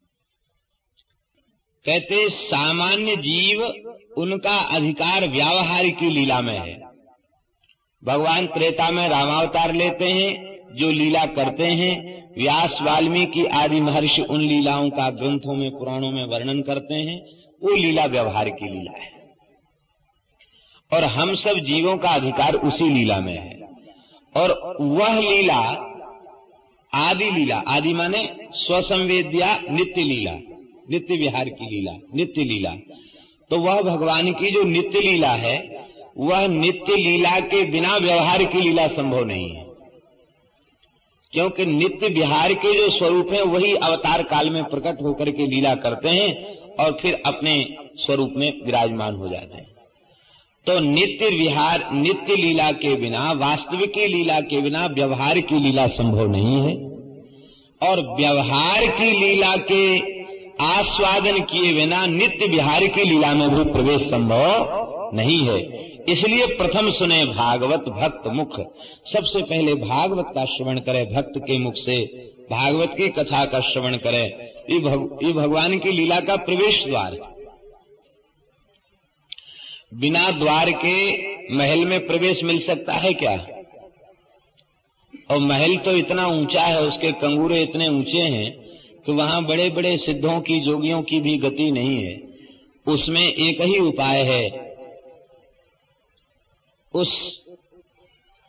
[SPEAKER 2] कहते सामान्य जीव उनका अधिकार व्यावहार की लीला में है। भगवान त्रेता में रामावतार लेते हैं, जो लीला करते हैं, व्यास वाल्मीकि आदि महर्षि उन लीलाओं का ग्रंथों में पुराणों में वर्णन करते हैं, वो लीला व्यवहार की लीला है। और हम सब जीवों का अधिकार उसी लीला में है। और वह लीला आदि लीला, आदि माने स्वसंवेद्या नित्य लीला, नित्य विहार की लीला, नित्य लीला। तो वह भगवान की जो नित्य लीला है, वह नित्य लीला के बिना व्यवहार की लीला संभव नहीं है। क्योंकि नित्य विहार के जो स्वरूप हैं वही अवतार काल में प्रकट होकर के लीला करते हैं और फिर अपने स्वरूप में विराजमान हो जाते हैं। तो नित्य विहार, नित्य लीला के बिना, वास्तविक लीला के बिना व्यवहार की लीला संभव नहीं है। और व्यवहार की लीला के आस्वादन किए बिना नित्य विहार की लीला में भी प्रवेश संभव नहीं है। इसलिए प्रथम सुने भागवत भक्त मुख, सबसे पहले भागवत का श्रवण करे, भक्त के मुख से भागवत की कथा का श्रवण करे। ये भगवान की लीला का प्रवेश द्वार है। बिना द्वार के महल में प्रवेश मिल सकता है क्या? और महल तो इतना ऊंचा है, उसके कंगूरे इतने ऊंचे हैं कि वहां बड़े बड़े सिद्धों की, जोगियों की भी गति नहीं है। उसमें एक ही उपाय है, उस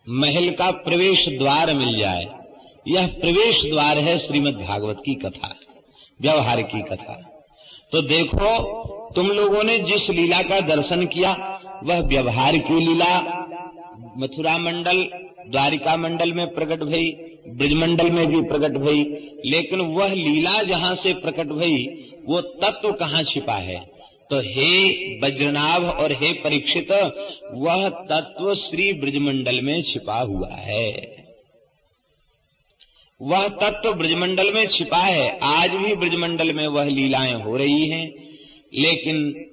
[SPEAKER 2] महल का प्रवेश द्वार मिल जाए। यह प्रवेश द्वार है श्रीमद् भागवत की कथा, व्यवहार की कथा। तो देखो, तुम लोगों ने जिस लीला का दर्शन किया वह व्यवहार की लीला मथुरा मंडल, द्वारिका मंडल में प्रकट भई, ब्रजमंडल में भी प्रकट भई। लेकिन वह लीला जहां से प्रकट भई वो तत्व कहां छिपा है? तो हे वज्रनाभ और हे परीक्षित, वह तत्व श्री ब्रजमंडल में छिपा हुआ है। वह तत्व ब्रजमंडल में छिपा है। आज भी ब्रजमंडल में वह लीलाएं हो रही हैं। लेकिन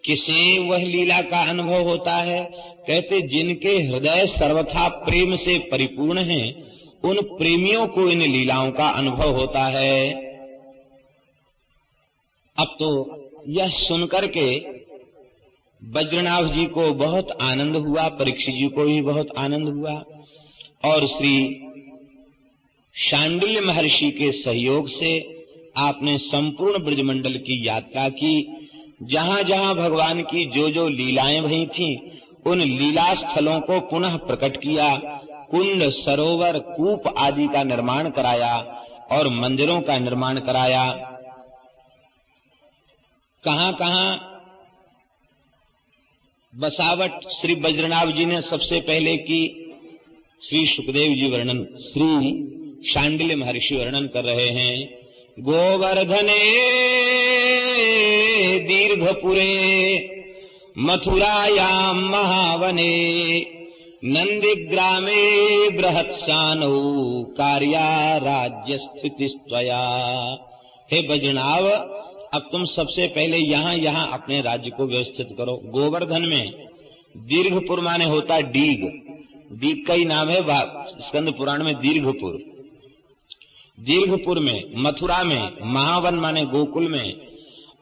[SPEAKER 2] किसे वह लीला का अनुभव होता है? कहते जिनके हृदय सर्वथा प्रेम से परिपूर्ण हैं, उन प्रेमियों को इन लीलाओं का अनुभव होता है। अब तो यह सुनकर के वज्रनाभ जी को बहुत आनंद हुआ, परीक्षित जी को भी बहुत आनंद हुआ। और श्री शांडिल्य महर्षि के सहयोग से आपने संपूर्ण ब्रजमंडल की यात्रा की। जहां जहां भगवान की जो जो लीलाएं भई थीं, उन लीला स्थलों को पुनः प्रकट किया। कुंड, सरोवर, कूप आदि का निर्माण कराया और मंदिरों का निर्माण कराया। कहां कहां बसावट श्री वज्रनाभ जी ने सबसे पहले की, श्री सुखदेव जी वर्णन, श्री शांडिल्य महर्षि वर्णन कर रहे हैं। गोवर्धने दीर्घपुरे मथुरायां महावने नंदिग्रामे बृहत्सानौ कार्या राज्य स्थितिस्त्वया। हे वज्रनाभ, अब तुम सबसे पहले यहाँ अपने राज्य को व्यवस्थित करो। गोवर्धन में दीर्घपुर माने होता डीग, डीग का ही नाम है स्कंद पुराण में दीर्घपुर। दीर्घपुर में, मथुरा में, महावन माने गोकुल में,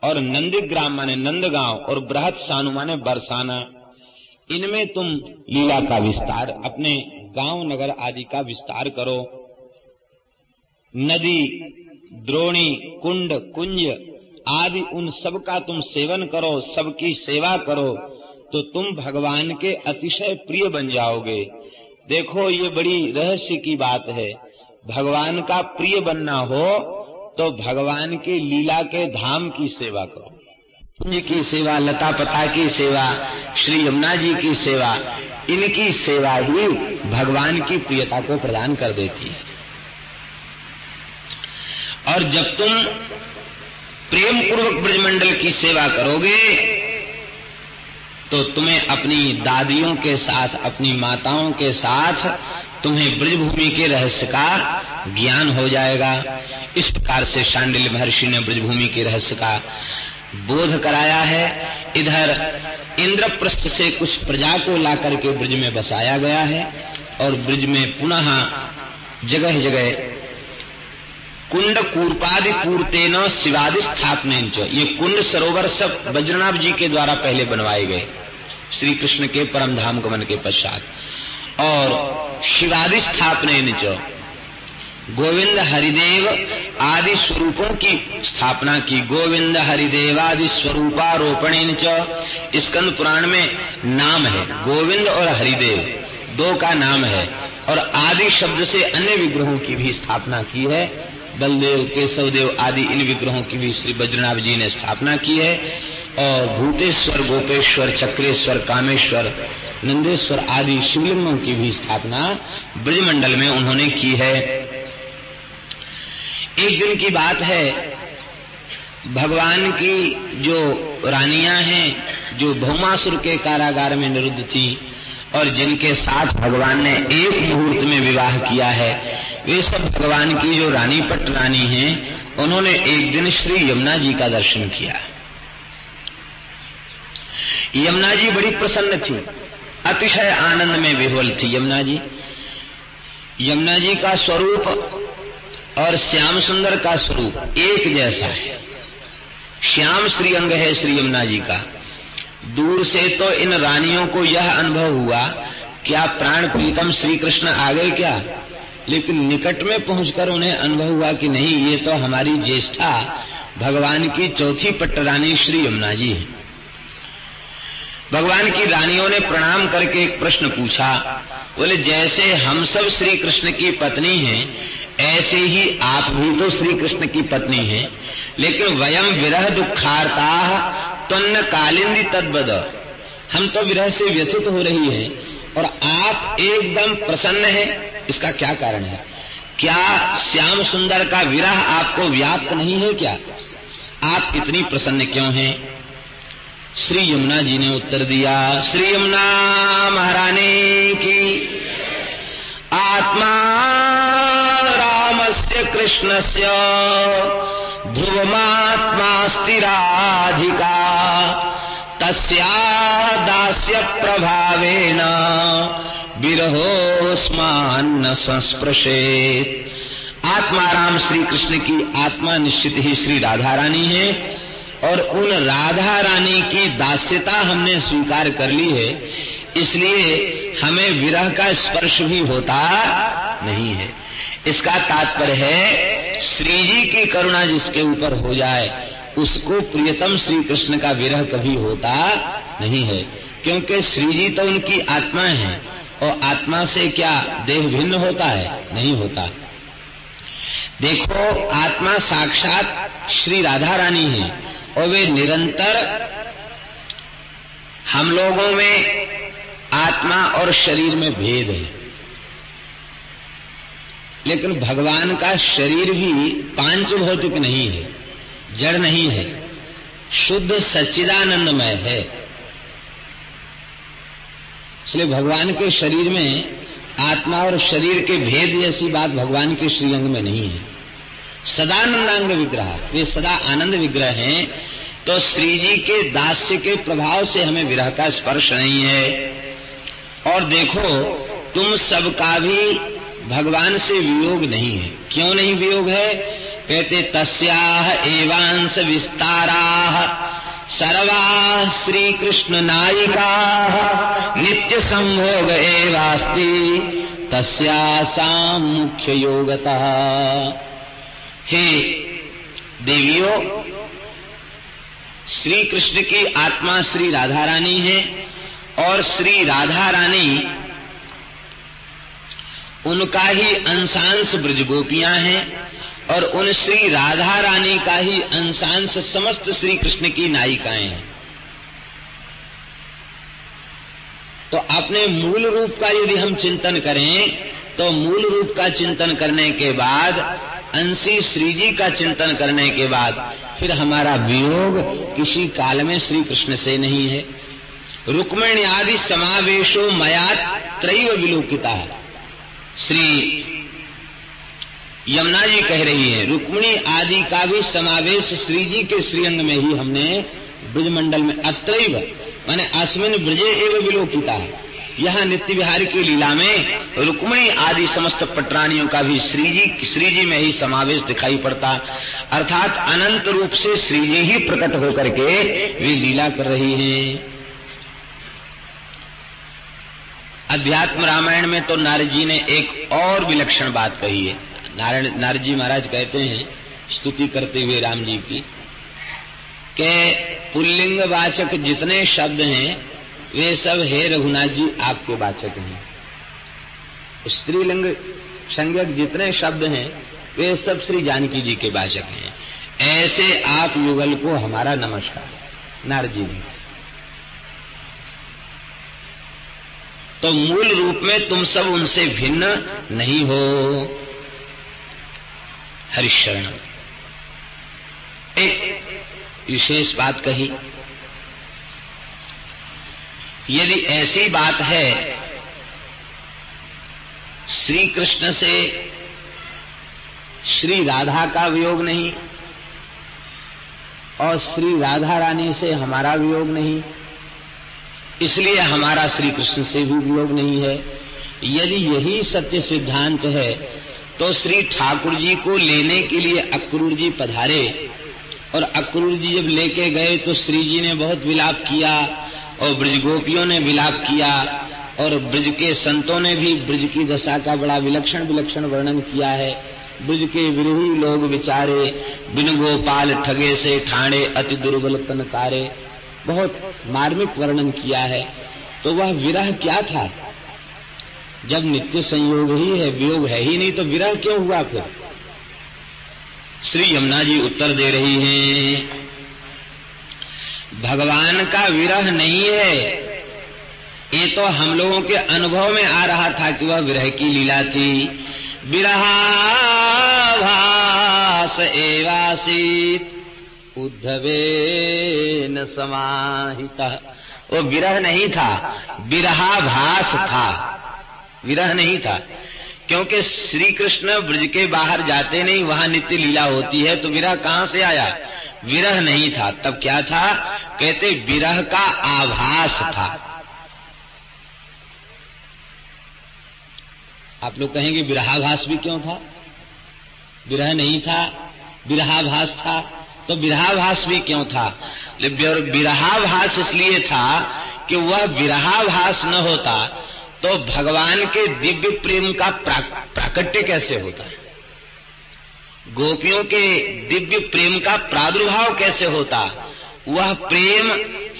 [SPEAKER 2] और नंदिग्राम माने नंदगांव, और बृहत्सानु माने बरसाना। इनमें तुम लीला का विस्तार, अपने गांव नगर आदि का विस्तार करो। नदी, द्रोणी, कुंड, कुंज आदि उन सब का तुम सेवन करो, सबकी सेवा करो, तो तुम भगवान के अतिशय प्रिय बन जाओगे। देखो, ये बड़ी रहस्य की बात है। भगवान का प्रिय बनना हो तो भगवान के लीला के धाम की सेवा करो। कुंज की सेवा, लता पता की सेवा, श्री यमुना जी की सेवा, इनकी सेवा ही भगवान की प्रियता को प्रदान कर देती है। और जब तुम प्रेम पूर्वक ब्रजमंडल की सेवा करोगे तो तुम्हें अपनी दादियों के साथ, अपनी माताओं के साथ तुम्हें ब्रजभूमि के रहस्य का ज्ञान हो जाएगा। इस प्रकार से शांडिल्य महर्षि ने ब्रजभूमि के रहस्य का बोध कराया है। इधर इंद्रप्रस्थ से कुछ प्रजा को लाकर के ब्रज में बसाया गया है और ब्रज में पुनः जगह जगह कुंड कूर्पादि पूर्तेन शिवादि स्थापनेन च, ये कुंड सरोवर सब बज्रनाभ जी के द्वारा पहले बनवाए गए श्री कृष्ण के परम धाम गमन के पश्चात, और शिवादि स्थापनेन च, गोविंद हरिदेव आदि स्वरूपों की स्थापना की। गोविंद हरिदेव आदि स्वरूपारोपणेन च, स्कंद पुराण में नाम है, गोविंद और हरिदेव दो का नाम है, और आदि शब्द से अन्य विग्रहों की भी स्थापना की है। बलदेव, केशवदेव आदि इन विग्रहों की भी श्री बज्रनाभ जी ने स्थापना की है। और भूतेश्वर, गोपेश्वर, चक्रेश्वर, कामेश्वर, नंदेश्वर आदि शिवलिंगों की भी स्थापना ब्रजमंडल में उन्होंने की है। एक दिन की बात है, भगवान की जो रानियां हैं, जो भौमासुर के कारागार में निरुद्ध थी और जिनके साथ भगवान ने एक मुहूर्त में विवाह किया है, वे सब भगवान की जो रानी पट रानी हैं, उन्होंने एक दिन श्री यमुना जी का दर्शन किया। यमुना जी बड़ी प्रसन्न थी, अतिशय आनंद में विह्वल थी यमुना जी। यमुना जी का स्वरूप और श्याम सुंदर का स्वरूप एक जैसा है। श्याम श्री अंग है श्री यमुना जी का। दूर से तो इन रानियों को यह अनुभव हुआ, क्या प्राण प्रीतम श्री कृष्ण आ गए क्या, लेकिन निकट में पहुंचकर उन्हें अनुभव हुआ कि नहीं, ये तो हमारी ज्येष्ठा भगवान की चौथी पट्ट रानी श्री यमुना जी है। भगवान की रानियों ने प्रणाम करके एक प्रश्न पूछा, बोले जैसे हम सब श्री कृष्ण की पत्नी हैं, ऐसे ही आप भी तो श्री कृष्ण की पत्नी हैं, लेकिन वयम विरह दुखार्ता तन्न कालिंदी तद्वद, हम तो विरह से व्यथित हो रही हैं और आप एकदम प्रसन्न हैं, इसका क्या कारण है? क्या श्याम सुंदर का विरह आपको व्याप्त नहीं है क्या? आप इतनी प्रसन्न क्यों हैं? श्री यमुना जी ने उत्तर दिया, श्री यमुना महारानी की। आत्मा रामस्य कृष्णस्य ध्रुवमात्मास्ति राधिका, तस्या दास्य प्रभावेन विरहोस्मान्न संस्पृशेत। आत्माराम श्री कृष्ण की आत्मा निश्चित ही श्री राधा रानी है और उन राधा रानी की दास्यता हमने स्वीकार कर ली है, इसलिए हमें विरह का स्पर्श भी होता नहीं है। इसका तात्पर्य है श्री जी की करुणा जिसके ऊपर हो जाए उसको प्रियतम श्री कृष्ण का विरह कभी होता नहीं है, क्योंकि श्री जी तो उनकी आत्मा है और आत्मा से क्या देह भिन्न होता है? नहीं होता। देखो, आत्मा साक्षात श्री राधा रानी है और वे निरंतर हम लोगों में आत्मा और शरीर में भेद है, लेकिन भगवान का शरीर भी पांच भौतिक नहीं है, जड़ नहीं है, शुद्ध सच्चिदानंदमय है। इसलिए भगवान के शरीर में आत्मा और शरीर के भेद जैसी बात भगवान के श्रीअंग में नहीं है। सदानंदांग विग्रह, वे सदा आनंद विग्रह हैं, तो श्री जी के दास्य के प्रभाव से हमें विरह का स्पर्श नहीं है। और देखो, तुम सबका भी भगवान से वियोग नहीं है। क्यों नहीं वियोग है? कहते तस्याह एवांश विस्ताराः सर्वा श्री कृष्ण नायिका नित्य संभोग एवास्ति तस्यासाम मुख्य योगतः। हे देवियों, श्री कृष्ण की आत्मा श्री राधा रानी है और श्री राधा रानी उनका ही अंशांश ब्रज गोपियां हैं और उन श्री राधा रानी का ही अंशांश समस्त श्री कृष्ण की नायिकाएं हैं। तो अपने मूल रूप का यदि हम चिंतन करें तो मूल रूप का चिंतन करने के बाद, अंशी श्री जी का चिंतन करने के बाद फिर हमारा वियोग किसी काल में श्री कृष्ण से नहीं है। रुक्मिणी आदि समावेशो मया त्रैव विलोकिता। श्री यमुना जी कह रही है, रुक्मिणी आदि का भी समावेश श्री जी के श्रीअंग में ही हमने ब्रजमंडल में अत्रैव माने अस्मिन् ब्रजे एव विलोकिता। यहाँ नित्य विहारी की लीला में रुक्मिणी आदि समस्त पटरानियों का भी श्री जी में ही समावेश दिखाई पड़ता, अर्थात अनंत रूप से श्री जी ही प्रकट होकर के वे लीला कर रही हैं। अध्यात्म रामायण में तो नारद जी ने एक और विलक्षण बात कही है। नारद जी महाराज कहते हैं स्तुति करते हुए राम जी की, कि पुल्लिंग वाचक जितने शब्द हैं वे सब हे रघुनाथ जी आपके वाचक हैं। स्त्रीलिंग संज्ञक जितने शब्द हैं वे सब श्री जानकी जी के वाचक हैं। ऐसे आप युगल को हमारा नमस्कार। नारद जी ने तो मूल रूप में तुम सब उनसे भिन्न नहीं हो। हरिशरण एक विशेष बात कही, यदि ऐसी बात है श्री कृष्ण से श्री राधा का वियोग नहीं और श्री राधा रानी से हमारा वियोग नहीं, इसलिए हमारा श्री कृष्ण से भी वियोग नहीं है। यदि यही सत्य सिद्धांत है तो श्री ठाकुर जी को लेने के लिए अक्रूर जी पधारे और अक्रूर जी जब लेके गए तो श्री जी ने बहुत विलाप किया और ब्रज गोपियों ने विलाप किया और ब्रज के संतों ने भी ब्रज की दशा का बड़ा विलक्षण विलक्षण वर्णन किया है। ब्रज के विरही लोग विचारे, बिन गोपाल ठगे से ठाणे अति दुर्बल तनकारे, बहुत मार्मिक वर्णन किया है। तो वह विरह क्या था? जब नित्य संयोग ही है, वियोग है ही नहीं, तो विरह क्यों हुआ फिर? श्री यमुना जी उत्तर दे रही हैं, भगवान का विरह नहीं है, ये तो हम लोगों के अनुभव में आ रहा था कि वह विरह की लीला थी। विरहाभास एवासीत उद्धवेन समाहितः। वो विरह नहीं था, विरहाभास था, विरह नहीं था। क्योंकि श्री कृष्ण ब्रज के बाहर जाते नहीं, वहां नित्य लीला होती है, तो विरह कहां से आया? विरह नहीं था। तब क्या था? कहते विरह का आभास था। आप लोग कहेंगे विरहाभास भी क्यों था? विरह नहीं था, विरहाभास था, तो विरहाभास भी क्यों था? विरहाभास इसलिए था कि वह विरहाभास न होता तो भगवान के दिव्य प्रेम का प्राकट्य कैसे होता? गोपियों के दिव्य प्रेम का प्रादुर्भाव कैसे होता? वह प्रेम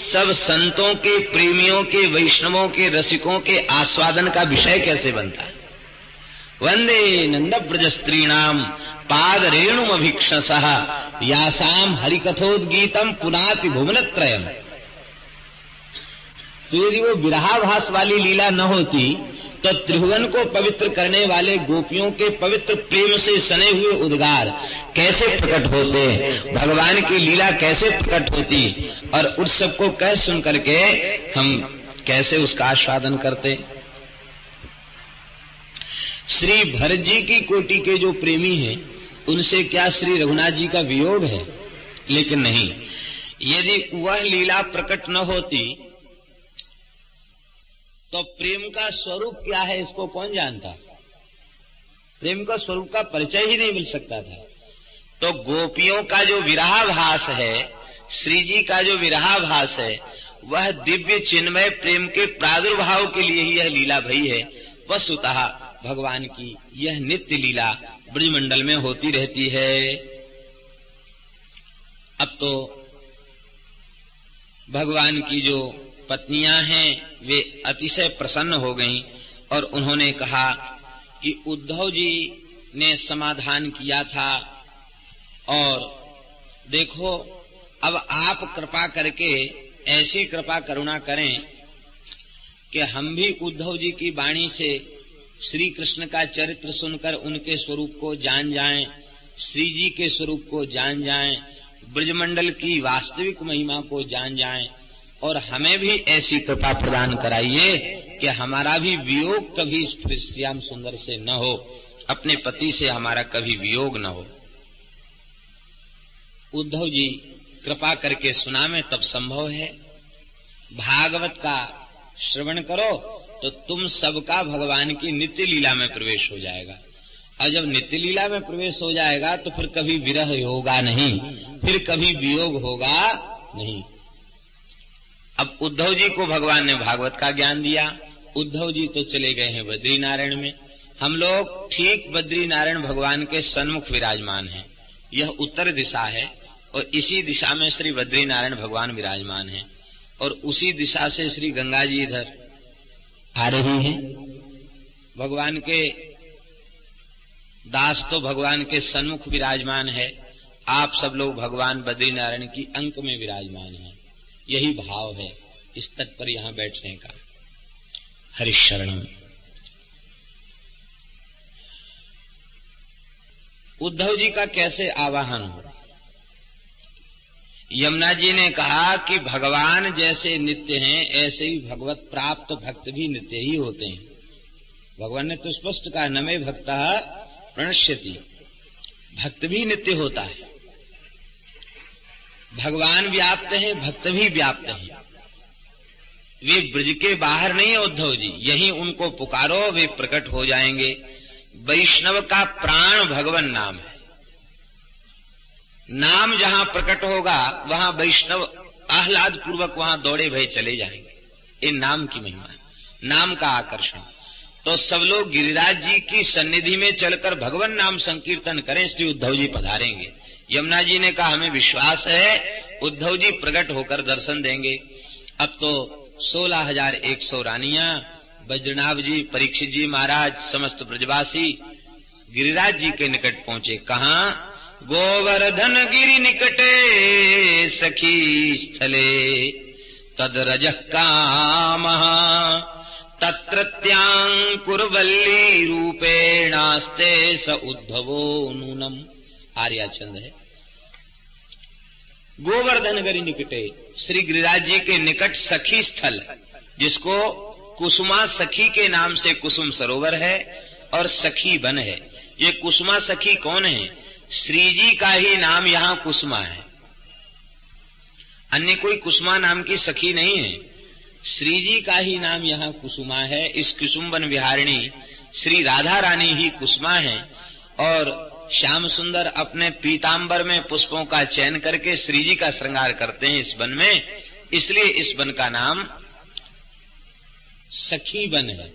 [SPEAKER 2] सब संतों के, प्रेमियों के, वैष्णवों के, रसिकों के आस्वादन का विषय कैसे बनता? वंदे नंद ब्रज स्त्रीणाम पाद रेणुम अभीक्षसः यासाम हरिकथोद्गीतम पुनाति भुवनत्रयम। तो यदि वो विरहाभास वाली लीला न होती तो त्रिभुवन को पवित्र करने वाले गोपियों के पवित्र प्रेम से सने हुए उद्गार कैसे प्रकट होते, भगवान की लीला कैसे प्रकट होती, और उस सबको कह सुन करके हम कैसे उसका आस्वादन करते। श्री भरत जी की कोटि के जो प्रेमी हैं उनसे क्या श्री रघुनाथ जी का वियोग है? लेकिन नहीं, यदि वह लीला प्रकट न होती तो प्रेम का स्वरूप क्या है इसको कौन जानता? प्रेम का स्वरूप का परिचय ही नहीं मिल सकता था। तो गोपियों का जो विरहाभास है श्री जी का जो विरहाभास है वह दिव्य चिन्मय प्रेम के प्रादुर्भाव के लिए ही यह लीला भई है। वस्तुतः भगवान की यह नित्य लीला ब्रजमंडल में होती रहती है। अब तो भगवान की जो पत्नियां हैं वे अतिशय प्रसन्न हो गईं और उन्होंने कहा कि उद्धव जी ने समाधान किया था और देखो अब आप कृपा करके ऐसी कृपा करुणा करें कि हम भी उद्धव जी की वाणी से श्री कृष्ण का चरित्र सुनकर उनके स्वरूप को जान जाएं, श्री जी के स्वरूप को जान जाएं, ब्रजमंडल की वास्तविक महिमा को जान जाएं और हमें भी ऐसी कृपा प्रदान कराइए कि हमारा भी वियोग कभी इस श्याम सुंदर से न हो, अपने पति से हमारा कभी वियोग न हो। उद्धव जी कृपा करके सुनावे तब संभव है। भागवत का श्रवण करो तो तुम सबका भगवान की नित्य लीला में प्रवेश हो जाएगा और जब नित्य लीला में प्रवेश हो जाएगा तो फिर कभी विरह होगा नहीं, फिर कभी वियोग होगा नहीं। अब उद्धव जी को भगवान ने भागवत का ज्ञान दिया। उद्धव जी तो चले गए हैं बद्री नारायण में। हम लोग ठीक बद्री नारायण भगवान के सन्मुख विराजमान हैं। यह उत्तर दिशा है और इसी दिशा में श्री बद्री नारायण भगवान विराजमान हैं और उसी दिशा से श्री गंगा जी इधर आ रही हैं। भगवान के दास तो भगवान के सन्मुख विराजमान है, आप सब लोग भगवान बद्री नारायण की अंक में विराजमान हैं। यही भाव है इस तट पर यहां बैठने का। हरिशरणम। उद्धव जी का कैसे आवाहन हो? यमुना जी ने कहा कि भगवान जैसे नित्य हैं ऐसे ही भगवत प्राप्त भक्त भी नित्य ही होते हैं। भगवान ने तो स्पष्ट कहा न मे भक्तः प्रणश्यति, भक्त भी नित्य होता है। भगवान व्याप्त है, भक्त भी व्याप्त है। वे ब्रज के बाहर नहीं है उद्धव जी, यही उनको पुकारो वे प्रकट हो जाएंगे। वैष्णव का प्राण भगवान नाम है। नाम जहां प्रकट होगा वहां वैष्णव आह्लाद पूर्वक वहां दौड़े भय चले जाएंगे। ये नाम की महिमा है, नाम का आकर्षण। तो सब लोग गिरिराज जी की सन्निधि में चलकर भगवान नाम संकीर्तन करें, श्री उद्धव जी पधारेंगे। यमुना जी ने कहा हमें विश्वास है उद्धव जी प्रकट होकर दर्शन देंगे। अब तो 16,100 रानियां, वज्रनाभ जी, परीक्षित जी महाराज, समस्त ब्रजवासी गिरिराज जी के निकट पहुंचे। कहां? गोवर्धन गिरि निकटे सखी स्थले तद रजः कामः तत्रत्यांकुरवल्ली रूपेणास्ते स उद्धवो नूनम। आर्याचंद है। गोवर्धन गिरि निकटे, श्री गिरिराज जी के निकट सखी स्थल, जिसको कुसुमा सखी के नाम से कुसुम सरोवर है और सखी वन है। ये कुसुमा सखी कौन है? श्री जी का ही नाम यहाँ कुसुमा है, अन्य कोई कुसुमा नाम की सखी नहीं है। श्री जी का ही नाम यहाँ कुसुमा है। इस कुसुम वन विहारिणी श्री राधा रानी ही कुसुमा है और श्याम सुंदर अपने पीतांबर में पुष्पों का चयन करके श्री जी का श्रृंगार करते हैं इस वन में, इसलिए इस वन का नाम सखी वन है।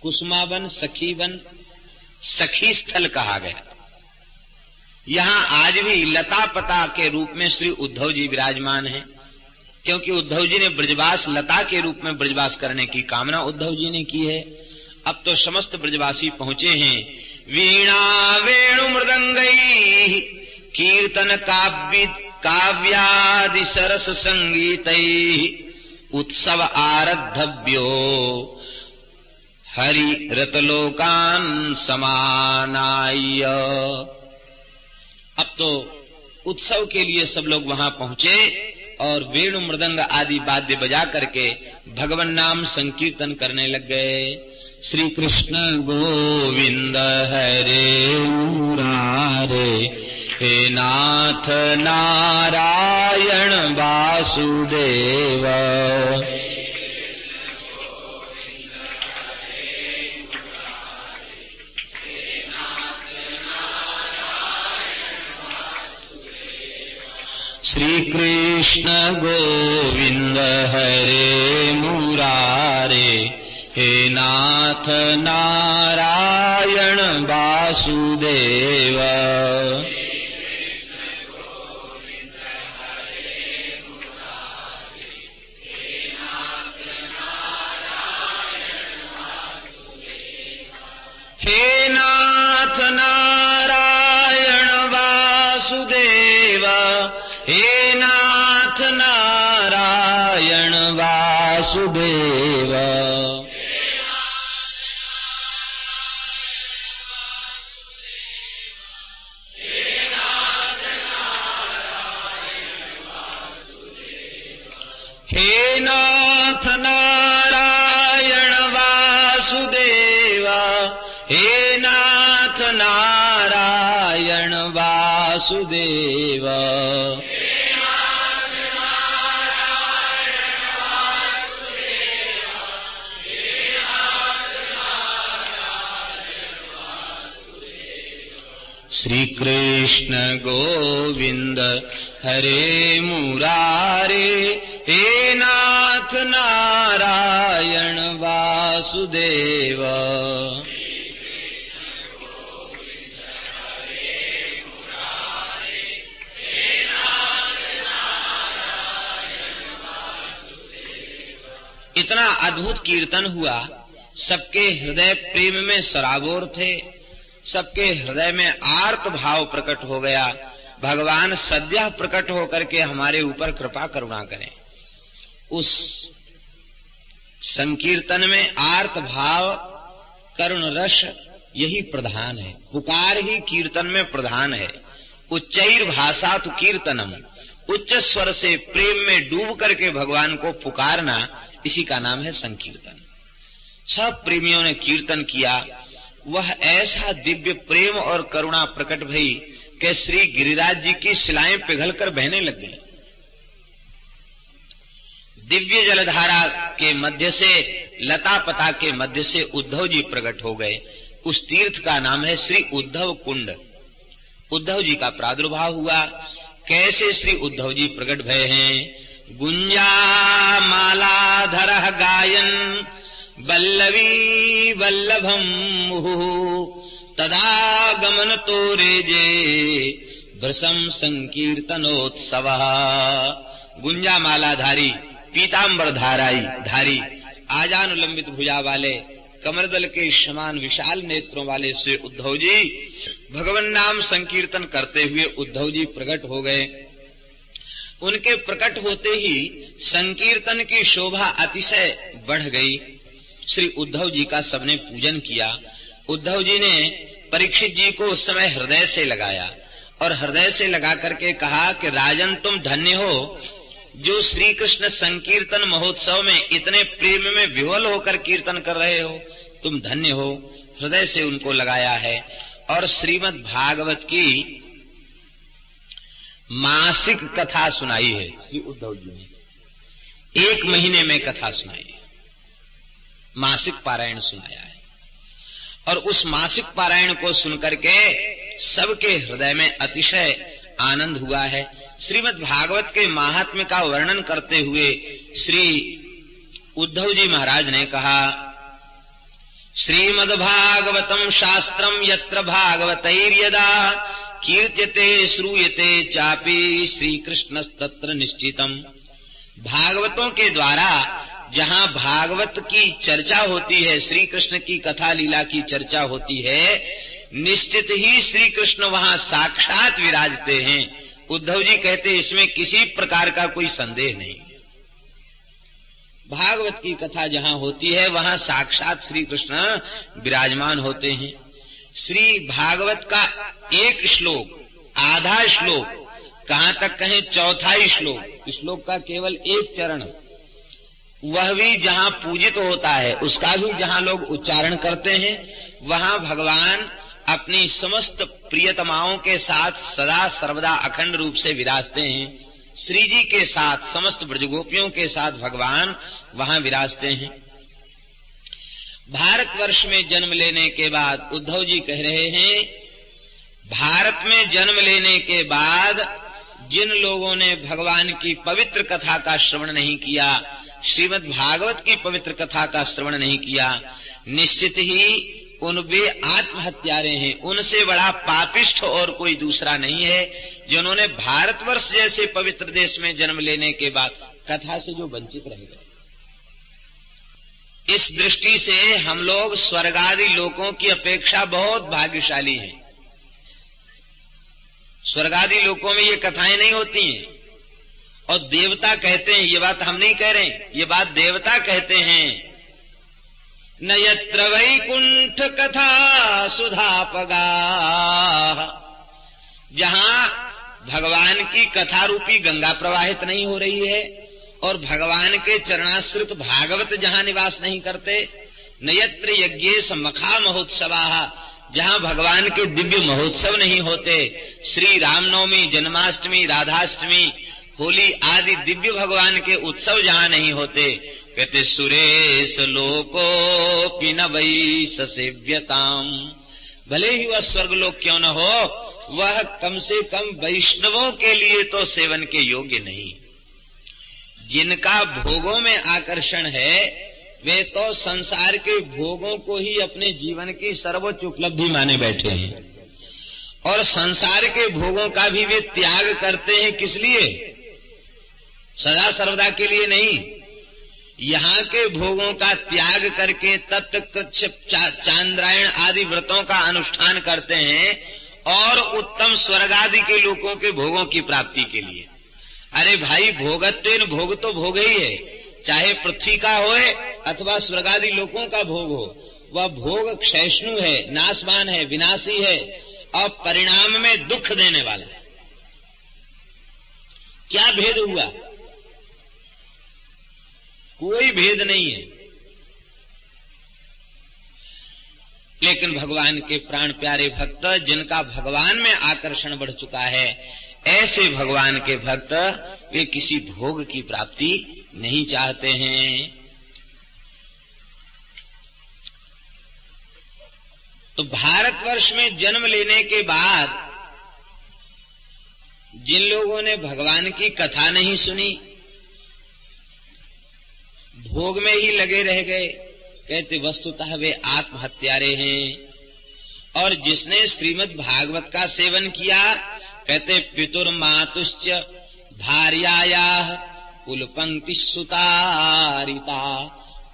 [SPEAKER 2] कुसुमा वन, सखी वन, सखी स्थल कहा गया। यहां आज भी लता पता के रूप में श्री उद्धव जी विराजमान हैं, क्योंकि उद्धव जी ने ब्रजवास लता के रूप में ब्रजवास करने की कामना उद्धव जी ने की है। अब तो समस्त ब्रजवासी पहुंचे हैं। वीणा वेणु मृदंगई कीर्तन काव्यादि सरस संगीतै उत्सव आरद्धव्यो हरि रतलोकान समानाय। अब तो उत्सव के लिए सब लोग वहां पहुंचे और वेणु मृदंग आदि वाद्य बजा करके भगवान नाम संकीर्तन करने लग गए। श्री कृष्ण गोविंद हरे मुरारे, हे नाथ नारायण वासुदेव।
[SPEAKER 1] श्री कृष्ण गोविंद हरे मुरारे, हे नाथ नारायण वासुदेव। हे नाथ नारायण वासुदेव, हे नाथ नारायण वासुदेव। हे नाथ नारायण वासुदेव, हे नाथ नारायण वासुदेव। श्री कृष्ण गोविंद हरे मुरारे, हे नाथ नारायण वासुदेव। इतना अद्भुत कीर्तन हुआ, सबके हृदय प्रेम में सराबोर थे, सबके हृदय में आर्त भाव प्रकट हो गया। भगवान सद्यः प्रकट होकर के हमारे ऊपर कृपा करुणा करें। उस संकीर्तन में आर्त भाव, करुण रस यही प्रधान है। पुकार ही कीर्तन में प्रधान है। उच्चैर भाषा तो कीर्तनम, उच्च स्वर से प्रेम में डूब करके भगवान को पुकारना, इसी का नाम है संकीर्तन। सब प्रेमियों ने कीर्तन किया। वह ऐसा दिव्य प्रेम और करुणा प्रकट भई कि श्री गिरिराज जी की शिलाएं पिघलकर बहने लग गई। दिव्य जलधारा के मध्य से, लता पता के मध्य से उद्धव जी प्रकट हो गए। उस तीर्थ का नाम है श्री उद्धव कुंड। उद्धव जी का प्रादुर्भाव हुआ। कैसे श्री उद्धव जी प्रकट भय हैं? गुंजा मालाधर गायन वल्लवी वल्लभम मुहु, तदा गमन तोरे जे भ्रसम संकीर्तनोत्सव। गुंजा मालाधारी, पीतांबर धारी, आजानुलंबित भुजा वाले, कमरदल के समान विशाल नेत्रों वाले से उद्धव जी भगवान नाम संकीर्तन करते हुए उद्धव जी प्रकट हो गए। उनके प्रकट होते ही संकीर्तन की शोभा अतिशय बढ़ गई। श्री उद्धव जी का सबने पूजन किया। उद्धव जी ने परीक्षित जी को उस समय हृदय से लगाया और हृदय से लगा करके कहा कि राजन, तुम धन्य हो जो श्री कृष्ण संकीर्तन महोत्सव में इतने प्रेम में विह्वल होकर कीर्तन कर रहे हो, तुम धन्य हो। हृदय से उनको लगाया है। और श्रीमद् भागवत की मासिक कथा सुनाई है श्री उद्धव जी ने। 1 महीने में कथा सुनाई है, मासिक पारायण सुनाया है। और उस मासिक पारायण को सुनकर के सबके हृदय में अतिशय आनंद हुआ है। श्रीमद् भागवत के महात्म्य का वर्णन करते हुए श्री उद्धव जी महाराज ने कहा, श्रीमद् भागवतम शास्त्रम यत्र भागवतैर्यदा कीर्त्यते श्रूयते चापि श्री कृष्ण तत्र निश्चितम। भागवतों के द्वारा जहां भागवत की चर्चा होती है, श्री कृष्ण की कथा लीला की चर्चा होती है, निश्चित ही श्री कृष्ण वहां साक्षात विराजते हैं। उद्धव जी कहते इसमें किसी प्रकार का कोई संदेह नहीं। भागवत की कथा जहां होती है वहां साक्षात श्री कृष्ण विराजमान होते हैं। श्री भागवत का एक श्लोक, आधा श्लोक, कहां तक कहें चौथाई श्लोक, श्लोक का केवल एक चरण, वह भी जहां पूजित होता है, उसका भी जहां लोग उच्चारण करते हैं, वहां भगवान अपनी समस्त प्रियतमाओं के साथ सदा सर्वदा अखंड रूप से विराजते हैं। श्री जी के साथ, समस्त ब्रजगोपियों के साथ भगवान वहां विराजते हैं। भारतवर्ष में जन्म लेने के बाद उद्धव जी कह रहे हैं, भारत में जन्म लेने के बाद
[SPEAKER 2] जिन लोगों ने भगवान की पवित्र कथा का श्रवण नहीं किया, श्रीमद् भागवत की पवित्र कथा का श्रवण नहीं किया, निश्चित ही उन वे आत्महत्यारे हैं। उनसे बड़ा पापिष्ठ और कोई दूसरा नहीं है, जिन्होंने भारतवर्ष जैसे पवित्र देश में जन्म लेने के बाद कथा से जो वंचित रह गए। इस दृष्टि से हम लोग स्वर्गादि लोकों की अपेक्षा बहुत भाग्यशाली हैं। स्वर्गादि लोकों में ये कथाएं नहीं होती हैं, और देवता कहते हैं, ये बात हम नहीं कह रहे हैं, ये बात देवता कहते हैं, न यत्र वैकुंठ कथा सुधापगा, जहां भगवान की कथा रूपी गंगा प्रवाहित नहीं हो रही है और भगवान के चरणाश्रित भागवत जहां निवास नहीं करते, न यत्र यज्ञेश मखा महोत्सवा, जहां भगवान के दिव्य महोत्सव नहीं होते, श्री रामनवमी, जन्माष्टमी, राधाष्टमी, होली आदि दिव्य भगवान के उत्सव जहां नहीं होते, कहते सुरेश लोको पिन वै सेव्यताम, भले ही वह स्वर्गलोक क्यों न हो, वह कम से कम वैष्णवों के लिए तो सेवन के योग्य नहीं। जिनका भोगों में आकर्षण है वे तो संसार के भोगों को ही अपने जीवन की सर्वोच्च उपलब्धि माने बैठे हैं, और संसार के भोगों का भी वे त्याग करते हैं। किस लिए? सदा सर्वदा के लिए नहीं। यहाँ के भोगों का त्याग करके तत्कृच्छ चांद्रायण आदि व्रतों का अनुष्ठान करते हैं और उत्तम स्वर्ग आदि के लोगों के भोगों की प्राप्ति के लिए। अरे भाई, भोगत्वेन भोग तो भोग ही है, चाहे पृथ्वी का होए अथवा स्वर्गादि लोकों का भोग हो, वह भोग क्षयिष्णु है, नाशवान है, विनाशी है और परिणाम में दुख देने वाला है। क्या भेद हुआ? कोई भेद नहीं है। लेकिन भगवान के प्राण प्यारे भक्त, जिनका भगवान में आकर्षण बढ़ चुका है, ऐसे भगवान के भक्त वे किसी भोग की प्राप्ति नहीं चाहते हैं। तो भारतवर्ष में जन्म लेने के बाद जिन लोगों ने भगवान की कथा नहीं सुनी, भोग में ही लगे रह गए, कहते वस्तुतः वे आत्महत्यारे हैं। और जिसने श्रीमद् भागवत का सेवन किया, कहते पितुर मातुश्च भार्यायाः कुल पंक्ति सुतारिता,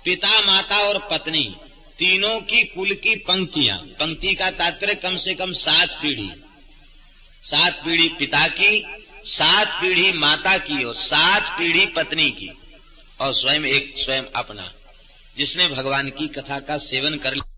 [SPEAKER 2] पिता माता और पत्नी तीनों की कुल की पंक्तियां, पंक्ति का तात्पर्य कम से कम 7 पीढ़ी, 7 पीढ़ी पिता की, 7 पीढ़ी माता की और 7 पीढ़ी पत्नी की, और स्वयं अपना, जिसने भगवान की कथा का सेवन कर लिया।